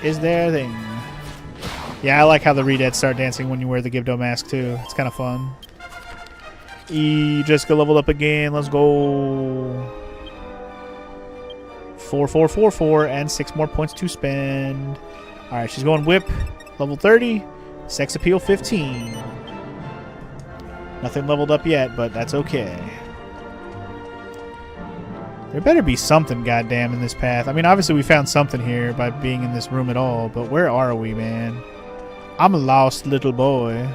is their thing. Yeah, I like how the Redeads start dancing when you wear the Gibdo mask, too. It's kind of fun. Jessica leveled up again. Let's go. 4, 4, 4, 4, and 6 more points to spend. Alright, she's going whip. Level 30. Sex appeal 15. Nothing leveled up yet, but that's okay. There better be something, goddamn, in this path. I mean, obviously we found something here by being in this room at all, but where are we, man? I'm a lost little boy.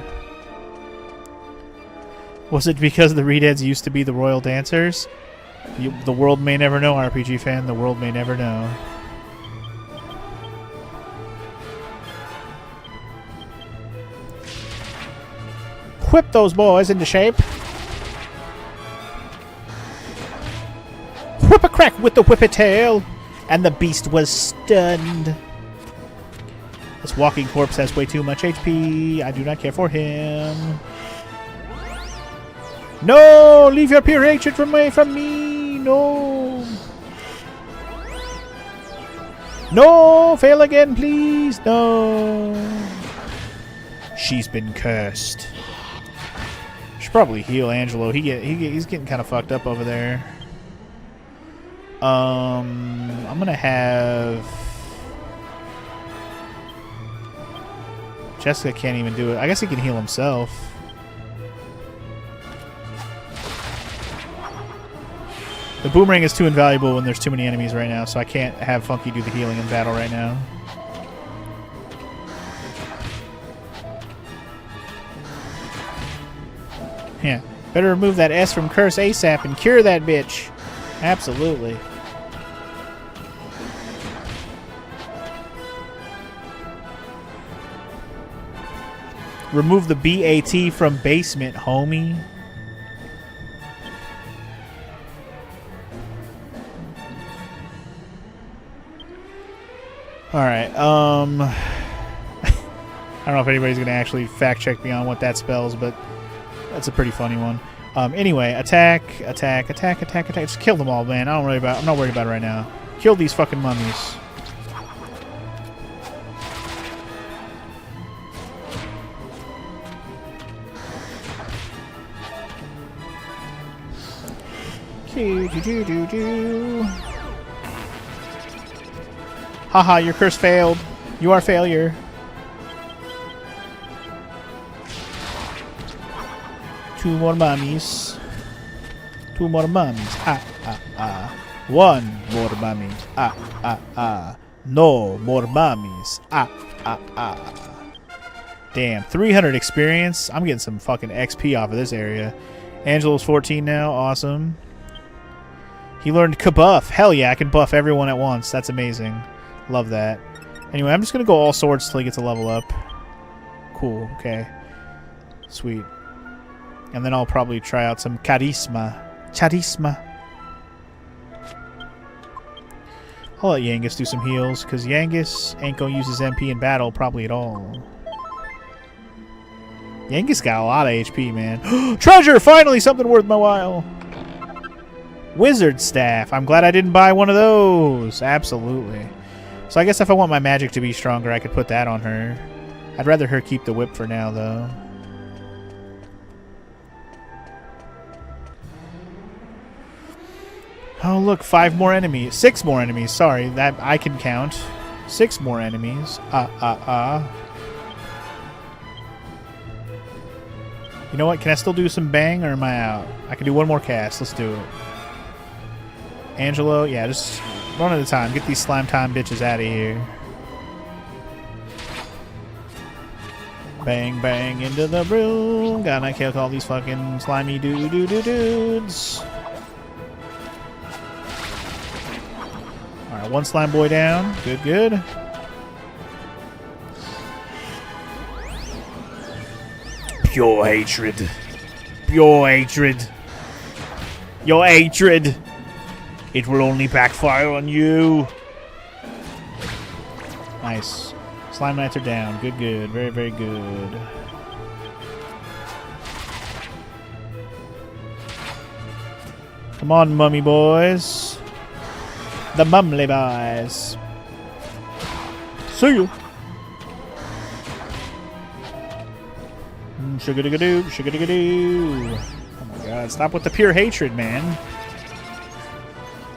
Was it because the Redeads used to be the royal dancers? The world may never know, RPG fan. The world may never know. Whip those boys into shape. Crack with the whippetail! And the beast was stunned. This walking corpse has way too much HP. I do not care for him. No! Leave your pure hatred away from me! No! No! Fail again, please! No! She's been cursed. Should probably heal Angelo. He's getting kind of fucked up over there. I'm gonna have... Jessica can't even do it. I guess he can heal himself. The boomerang is too invaluable when there's too many enemies right now, so I can't have Funky do the healing in battle right now. Yeah. Better remove that S from curse ASAP and cure that bitch. Absolutely. Remove the BAT from basement, homie. Alright, I don't know if anybody's going to actually fact-check me on what that spells, but that's a pretty funny one. Anyway, attack. Just kill them all, man. I'm not worried about it right now. Kill these fucking mummies. Haha, your curse failed. You are a failure. Two more mummies. Two more mummies. One more mummy. No more mummies. Damn, 300 experience. I'm getting some fucking XP off of this area. Angelo's 14 now. Awesome. He learned Kabuff. Hell yeah, I can buff everyone at once. That's amazing. Love that. Anyway, I'm just going to go all swords till he gets a level up. Cool. Okay. Sweet. And then I'll probably try out some Charisma. I'll let Yangus do some heals, because Yangus ain't going to use his MP in battle probably at all. Yangus got a lot of HP, man. Treasure! Finally something worth my while! Wizard Staff. I'm glad I didn't buy one of those. Absolutely. So I guess if I want my magic to be stronger, I could put that on her. I'd rather her keep the whip for now, though. Oh, look. 5 more enemies. 6 more enemies. Sorry. That I can count. 6 more enemies. You know what? Can I still do some bang, or am I out? I can do one more cast. Let's do it. Angelo, yeah, just one at a time. Get these slime time bitches out of here. Bang, bang into the room. Gotta kill all these fucking slimy dudes. Alright, one slime boy down. Good. Pure hatred. Pure hatred. Your hatred. It will only backfire on you. Nice. Slime Knights are down. Good. Very good. Come on, mummy boys. The mumly boys. See you. Sugar-digga-doo. Oh my god. Stop with the pure hatred, man.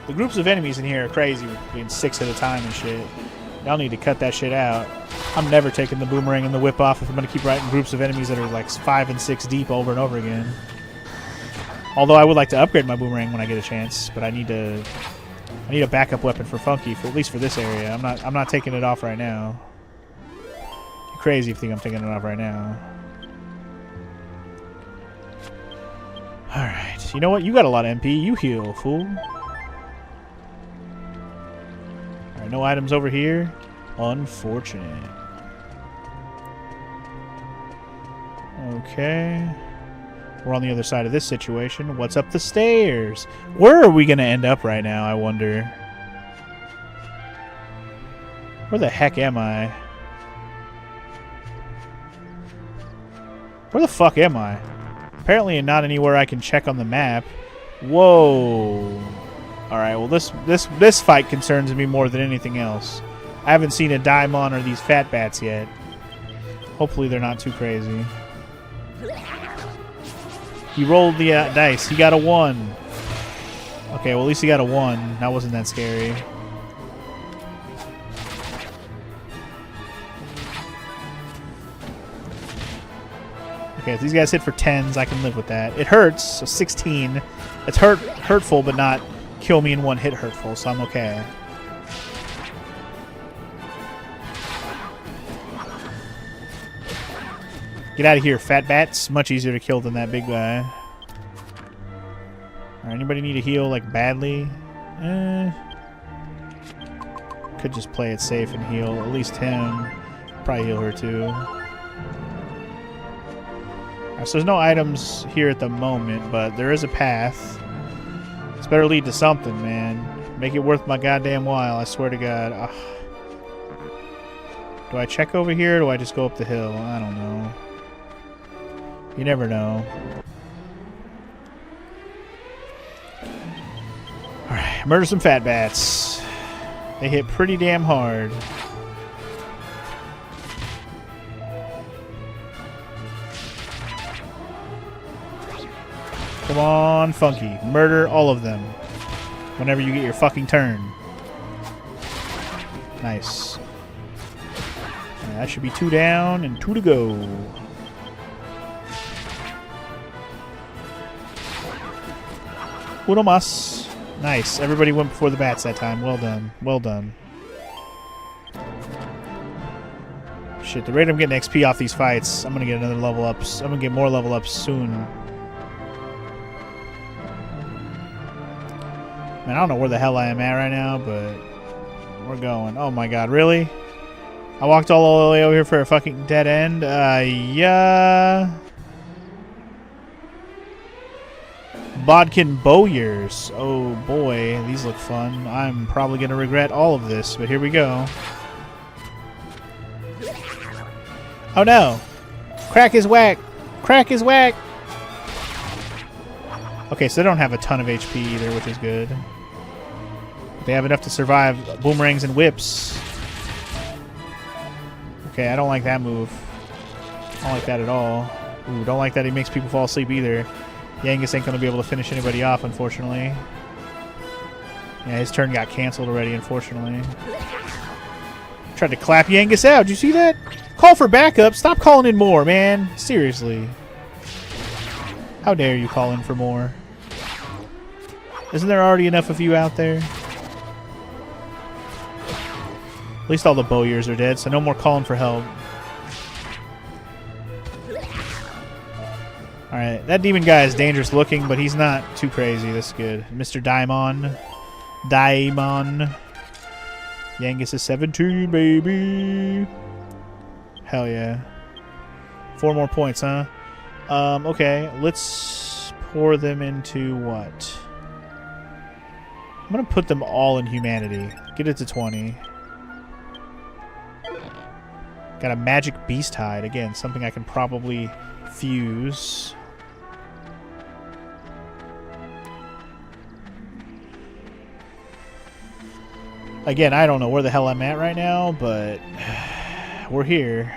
The groups of enemies in here are crazy, being 6 at a time and shit. Y'all need to cut that shit out. I'm never taking the boomerang and the whip off if I'm going to keep writing groups of enemies that are like 5 and 6 deep over and over again. Although I would like to upgrade my boomerang when I get a chance, but I need a backup weapon for Funky, at least for this area. I'm not taking it off right now. You're crazy if you think I'm taking it off right now. Alright, you know what? You got a lot of MP. You heal, fool. Alright, no items over here. Unfortunate. Okay. We're on the other side of this situation. What's up the stairs? Where are we going to end up right now, I wonder? Where the heck am I? Where the fuck am I? Apparently not anywhere I can check on the map. Whoa. Alright, well this fight concerns me more than anything else. I haven't seen a Daimon or these fat bats yet. Hopefully they're not too crazy. He rolled the dice. He got a 1. Okay, well at least he got a 1. That wasn't that scary. Okay, if these guys hit for 10s, I can live with that. It hurts, so 16. It's hurtful, but not kill me in one hit hurtful, so I'm okay. Get out of here, fat bats. Much easier to kill than that big guy. Alright, anybody need a heal, like, badly? Could just play it safe and heal. At least him. Probably heal her, too. Alright, so there's no items here at the moment, but there is a path. This better lead to something, man. Make it worth my goddamn while, I swear to God. Ugh. Do I check over here, or do I just go up the hill? I don't know. You never know. Alright, murder some fat bats. They hit pretty damn hard. Come on, Funky. Murder all of them. Whenever you get your fucking turn. Nice. Alright, that should be 2 down and 2 to go. Uno mas. Nice. Everybody went before the bats that time. Well done. Well done. Shit, the rate I'm getting XP off these fights, I'm gonna get another level ups. I'm gonna get more level ups soon. Man, I don't know where the hell I am at right now, but we're going. Oh my god, really? I walked all the way over here for a fucking dead end? Yeah. Bodkin Bowyers. Oh boy, these look fun. I'm probably going to regret all of this, but here we go. Oh no! Crack is whack! Crack is whack! Okay, so they don't have a ton of HP either, which is good. They have enough to survive boomerangs and whips. Okay, I don't like that move. I don't like that at all. Ooh, don't like that he makes people fall asleep either. Yangus ain't going to be able to finish anybody off, unfortunately. Yeah, his turn got canceled already, unfortunately. Tried to clap Yangus out. Did you see that? Call for backup. Stop calling in more, man. Seriously. How dare you call in for more? Isn't there already enough of you out there? At least all the bowyers are dead, so no more calling for help. Alright, that demon guy is dangerous looking, but he's not too crazy. That's good. Mr. Daimon. Daimon. Yangus is 17, baby. Hell yeah. 4 more points, huh? Okay, let's pour them into what? I'm gonna put them all in humanity. Get it to 20. Got a magic beast hide. Again, something I can probably fuse. Again, I don't know where the hell I'm at right now, but we're here.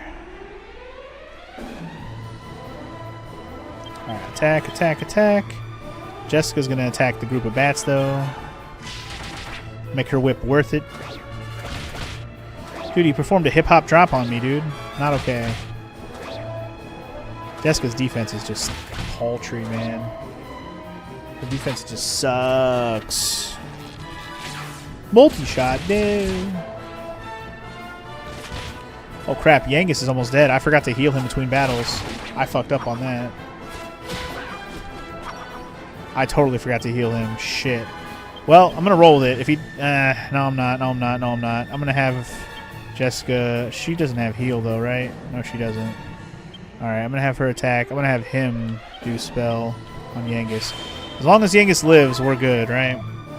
Alright, attack, attack, attack. Jessica's gonna attack the group of bats, though. Make her whip worth it. Dude, he performed a hip-hop drop on me, dude. Not okay. Jessica's defense is just paltry, man. Her defense just sucks. Multi-shot, dude. Oh crap, Yangus is almost dead. I forgot to heal him between battles. I fucked up on that. I totally forgot to heal him. Shit. Well, I'm gonna roll with it. If he... no, I'm not. No, I'm not. No, I'm not. I'm gonna have Jessica... She doesn't have heal, though, right? No, she doesn't. Alright, I'm gonna have her attack. I'm gonna have him do spell on Yangus. As long as Yangus lives, we're good, right?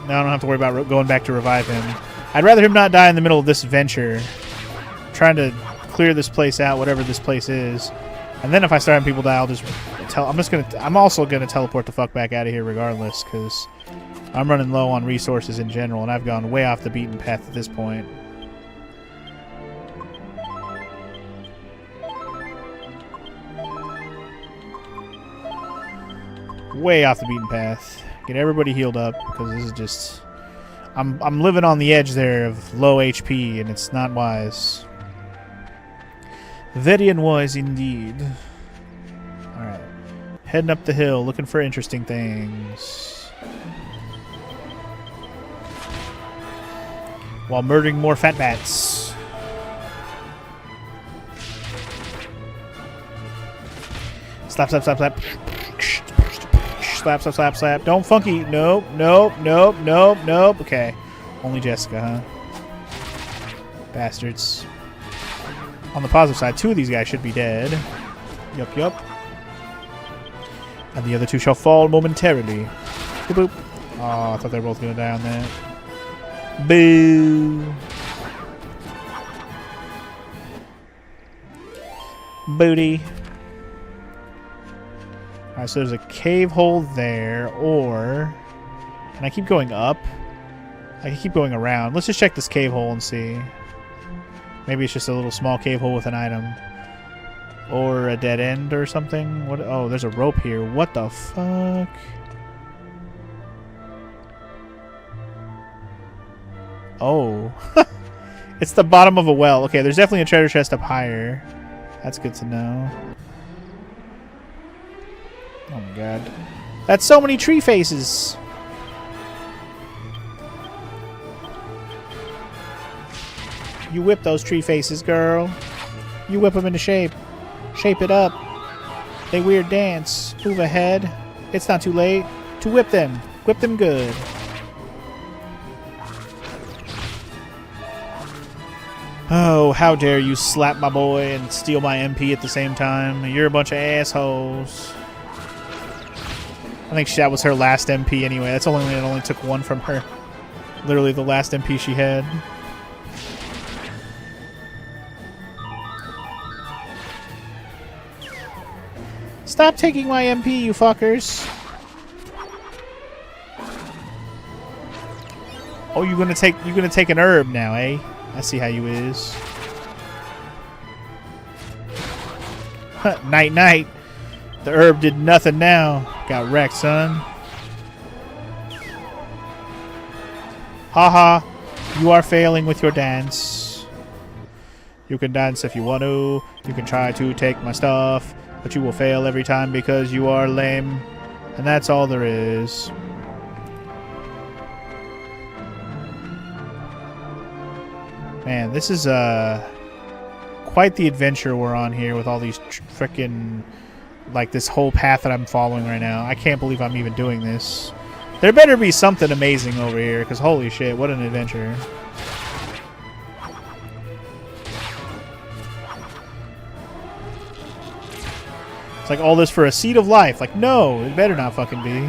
Now I don't have to worry about going back to revive him. I'd rather him not die in the middle of this adventure. I'm trying to clear this place out, whatever this place is. And then if I start having people die, I'll just I'm also gonna teleport the fuck back out of here regardless, because I'm running low on resources in general, and I've gone way off the beaten path at this point. Way off the beaten path. Get everybody healed up, because this is just... I'm living on the edge there of low HP, and it's not wise. Very unwise indeed. Alright. Heading up the hill, looking for interesting things. While murdering more fat bats. Slap, slap, slap, slap. Slap, slap, slap, slap. Don't funky. Nope, nope, nope, nope, nope. Okay. Only Jessica, huh? Bastards. On the positive side, 2 of these guys should be dead. Yup, yup. And the other 2 shall fall momentarily. Boop, boop. Oh, I thought they were both going to die on that. Boo. Booty. Alright, so there's a cave hole there, or... Can I keep going up? I can keep going around. Let's just check this cave hole and see. Maybe it's just a little small cave hole with an item. Or a dead end or something. What? Oh, there's a rope here. What the fuck? Oh. It's the bottom of a well. Okay, there's definitely a treasure chest up higher. That's good to know. Oh my god. That's so many tree faces! You whip those tree faces, girl. You whip them into shape. Shape it up. They weird dance. Move ahead. It's not too late to whip them. Whip them good. Oh, how dare you slap my boy and steal my MP at the same time. You're a bunch of assholes. I think that was her last MP anyway. It only took 1 from her. Literally the last MP she had. Stop taking my MP, you fuckers. Oh, you're gonna take an herb now, eh? I see how you is. Night night. The herb did nothing now. Got wrecked, son. Haha. You are failing with your dance. You can dance if you want to. You can try to take my stuff. But you will fail every time because you are lame. And that's all there is. Man, this is quite the adventure we're on here with all these frickin'... Like, this whole path that I'm following right now. I can't believe I'm even doing this. There better be something amazing over here, because holy shit, what an adventure. It's like all this for a seed of life. Like, no, it better not fucking be.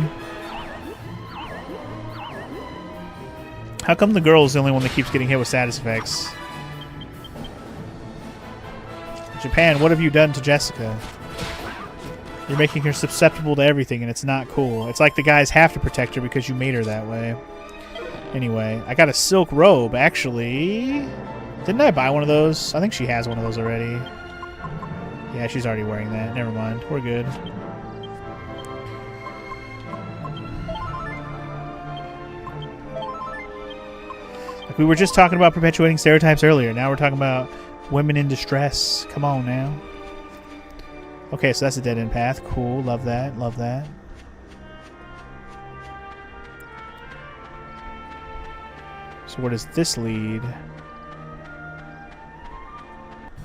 How come the girl is the only one that keeps getting hit with status effects? Japan, what have you done to Jessica? You're making her susceptible to everything, and it's not cool. It's like the guys have to protect her because you made her that way. Anyway, I got a silk robe, actually. Didn't I buy one of those? I think she has one of those already. Yeah, she's already wearing that. Never mind. We're good. Like we were just talking about perpetuating stereotypes earlier. Now we're talking about women in distress. Come on now. Okay, so that's a dead-end path. Cool. Love that. Love that. So where does this lead?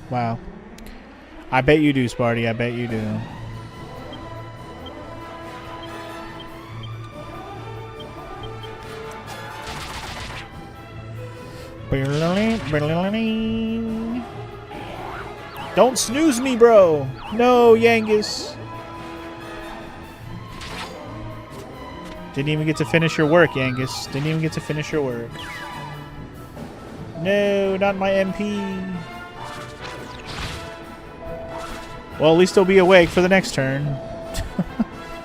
Wow. I bet you do, Sparty. I bet you do. Don't snooze me, bro. No, Yangus. Didn't even get to finish your work, Yangus. Didn't even get to finish your work. No, not my MP. Well, at least he'll be awake for the next turn.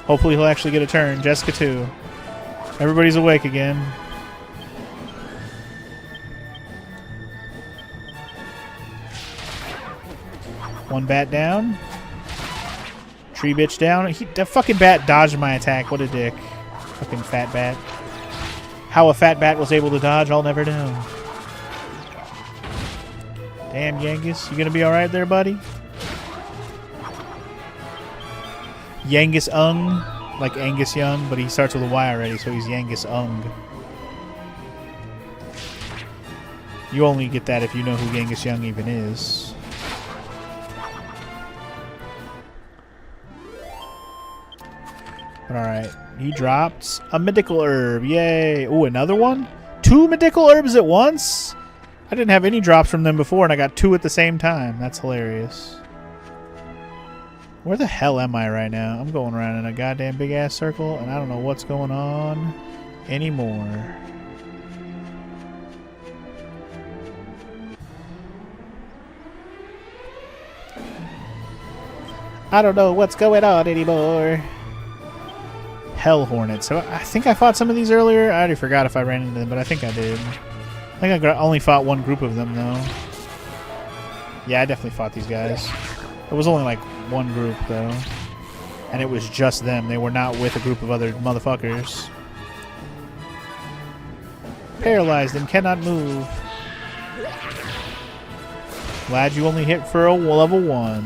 Hopefully he'll actually get a turn. Jessica too. Everybody's awake again. One bat down. Tree bitch down. That fucking bat dodged my attack. What a dick. Fucking fat bat. How a fat bat was able to dodge, I'll never know. Damn, Yangus. You gonna be alright there, buddy? Yangus Ung. Like Angus Young, but he starts with a Y already, so he's Yangus Ung. You only get that if you know who Yangus Young even is. But alright. He dropped a medical herb. Yay. Ooh, another one? 2 medical herbs at once? I didn't have any drops from them before, and I got 2 at the same time. That's hilarious. Where the hell am I right now? I'm going around in a goddamn big-ass circle, and I don't know what's going on anymore. I don't know what's going on anymore. Hell Hornets. So I think I fought some of these earlier. I already forgot if I ran into them, but I think I did. I think I only fought one group of them, though. Yeah, I definitely fought these guys. It was only like one group, though. And it was just them. They were not with a group of other motherfuckers. Paralyzed and cannot move. Glad you only hit for a level 1.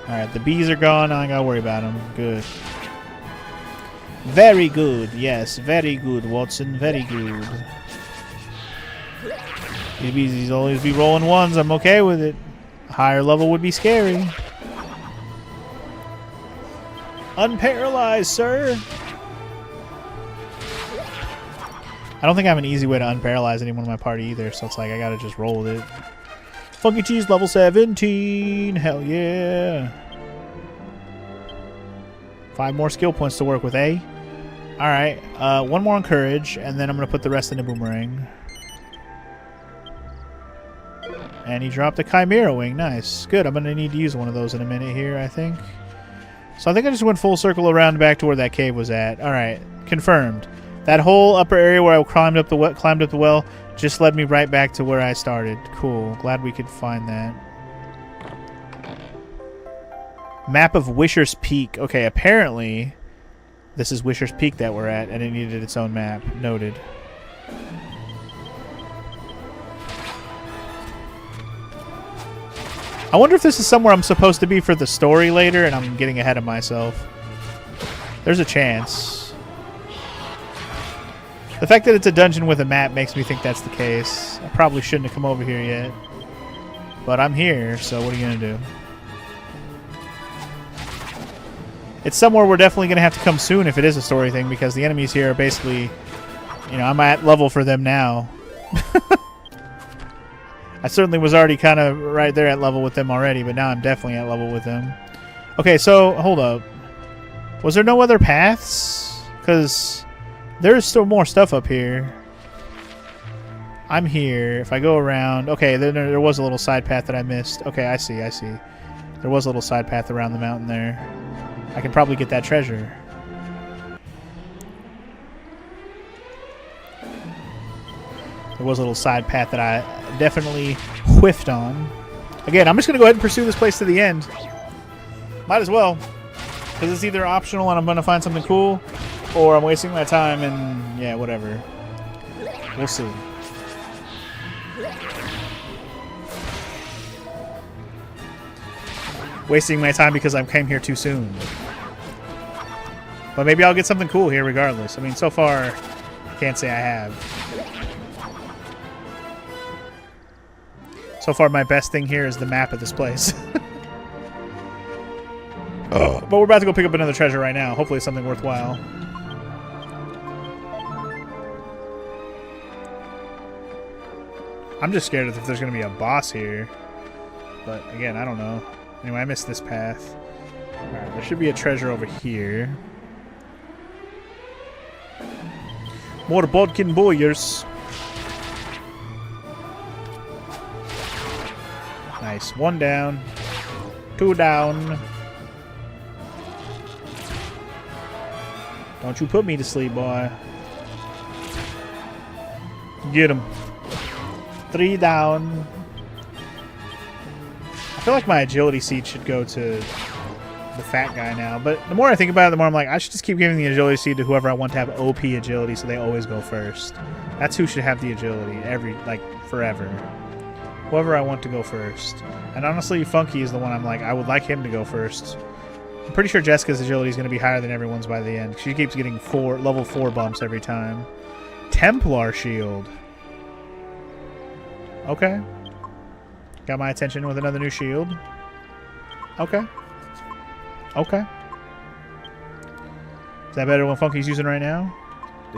Alright, the bees are gone. I don't gotta worry about them. Good. Very good. Yes, very good, Watson. Very good. These bees always be rolling 1s. I'm okay with it. Higher level would be scary. Unparalyzed, sir. I don't think I have an easy way to unparalyze anyone in my party either, so it's like I gotta just roll with it. Funky Cheese level 17. Hell yeah. 5 more skill points to work with, eh? Alright, 1 more on courage, and then I'm gonna put the rest in the boomerang. And he dropped a Chimera Wing. Nice. Good. I'm going to need to use one of those in a minute here, I think. So I think I just went full circle around back to where that cave was at. Alright. Confirmed. That whole upper area where I climbed up the well just led me right back to where I started. Cool. Glad we could find that. Map of Wisher's Peak. Okay, apparently this is Wisher's Peak that we're at, and it needed its own map. Noted. I wonder if this is somewhere I'm supposed to be for the story later, and I'm getting ahead of myself. There's a chance. The fact that it's a dungeon with a map makes me think that's the case. I probably shouldn't have come over here yet. But I'm here, so what are you going to do? It's somewhere we're definitely going to have to come soon if it is a story thing, because the enemies here are basically... You know, I'm at level for them now. I certainly was already kind of right there at level with them already, but now I'm definitely at level with them. Okay, so, hold up. Was there no other paths? Because there's still more stuff up here. I'm here. If I go around... Okay, there was a little side path that I missed. Okay, I see. There was a little side path around the mountain there. I can probably get that treasure. There was a little side path that I definitely whiffed on. Again, I'm just going to go ahead and pursue this place to the end. Might as well. Because it's either optional and I'm going to find something cool, or I'm wasting my time and, yeah, whatever. We'll see. Wasting my time because I came here too soon. But maybe I'll get something cool here regardless. I mean, so far, I can't say I have. So far, my best thing here is the map of this place. But we're about to go pick up another treasure right now. Hopefully it's something worthwhile. I'm just scared if there's going to be a boss here. But again, I don't know. Anyway, I missed this path. Alright, there should be a treasure over here. More bodkin boyers. Nice. 1 down. 2 down. Don't you put me to sleep, boy. Get him. 3 down. I feel like my agility seed should go to the fat guy now, but the more I think about it, the more I'm like, I should just keep giving the agility seed to whoever I want to have OP agility, so they always go first. That's who should have the agility forever. Whoever I want to go first. And honestly, Funky is the one I'm like, I would like him to go first. I'm pretty sure Jessica's agility is going to be higher than everyone's by the end. She keeps getting level 4 bumps every time. Templar shield. Okay. Got my attention with another new shield. Okay. Okay. Is that better than what Funky's using right now?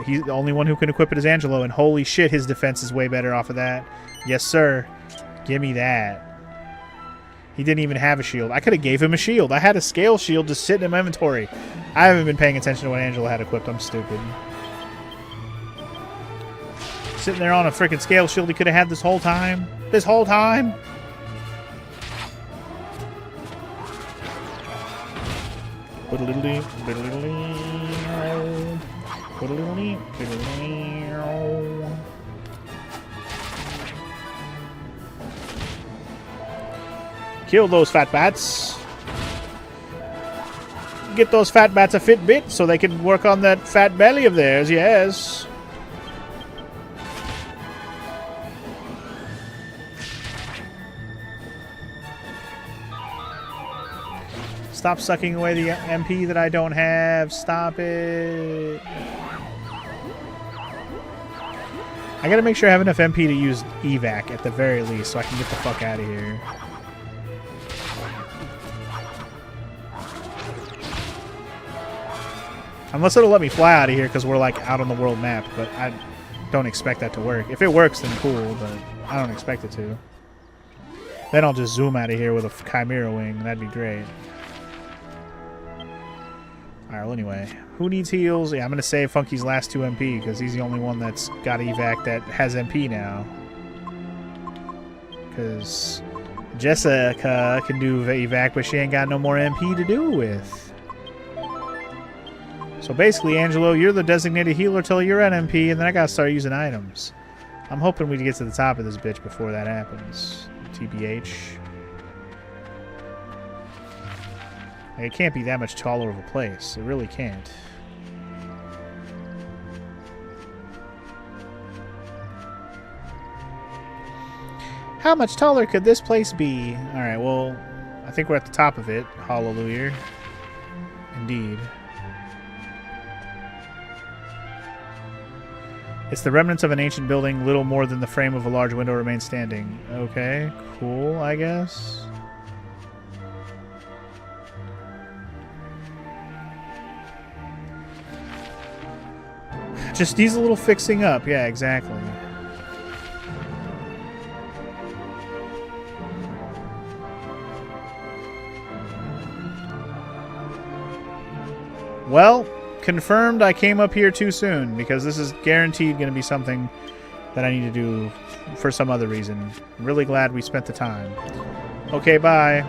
He's the only one who can equip it is Angelo, and holy shit, his defense is way better off of that. Yes, sir. Give me that. He didn't even have a shield. I could have gave him a shield. I had a scale shield just sitting in my inventory. I haven't been paying attention to what Angelo had equipped. I'm stupid. Sitting there on a freaking scale shield he could have had this whole time. This whole time. Kill those fat bats. Get those fat bats a Fitbit so they can work on that fat belly of theirs, yes. Stop sucking away the MP that I don't have. Stop it. I gotta make sure I have enough MP to use evac at the very least so I can get the fuck out of here. Unless it'll let me fly out of here because we're like out on the world map, but I don't expect that to work. If it works, then cool, but I don't expect it to. Then I'll just zoom out of here with a Chimera wing. That'd be great. Alright, well anyway. Who needs heals? Yeah, I'm going to save Funky's last 2 MP because he's the only one that's got evac that has MP now. Because Jessica can do evac, but she ain't got no more MP to do with. So basically, Angelo, you're the designated healer till you're at MP, and then I gotta start using items. I'm hoping we get to the top of this bitch before that happens. TBH. Like, it can't be that much taller of a place. It really can't. How much taller could this place be? Alright, well, I think we're at the top of it. Hallelujah. Indeed. It's the remnants of an ancient building. Little more than the frame of a large window remains standing. Okay, cool, I guess. Just needs a little fixing up. Yeah, exactly. Well, confirmed I came up here too soon because this is guaranteed going to be something that I need to do for some other reason. I'm really glad we spent the time. Okay, bye.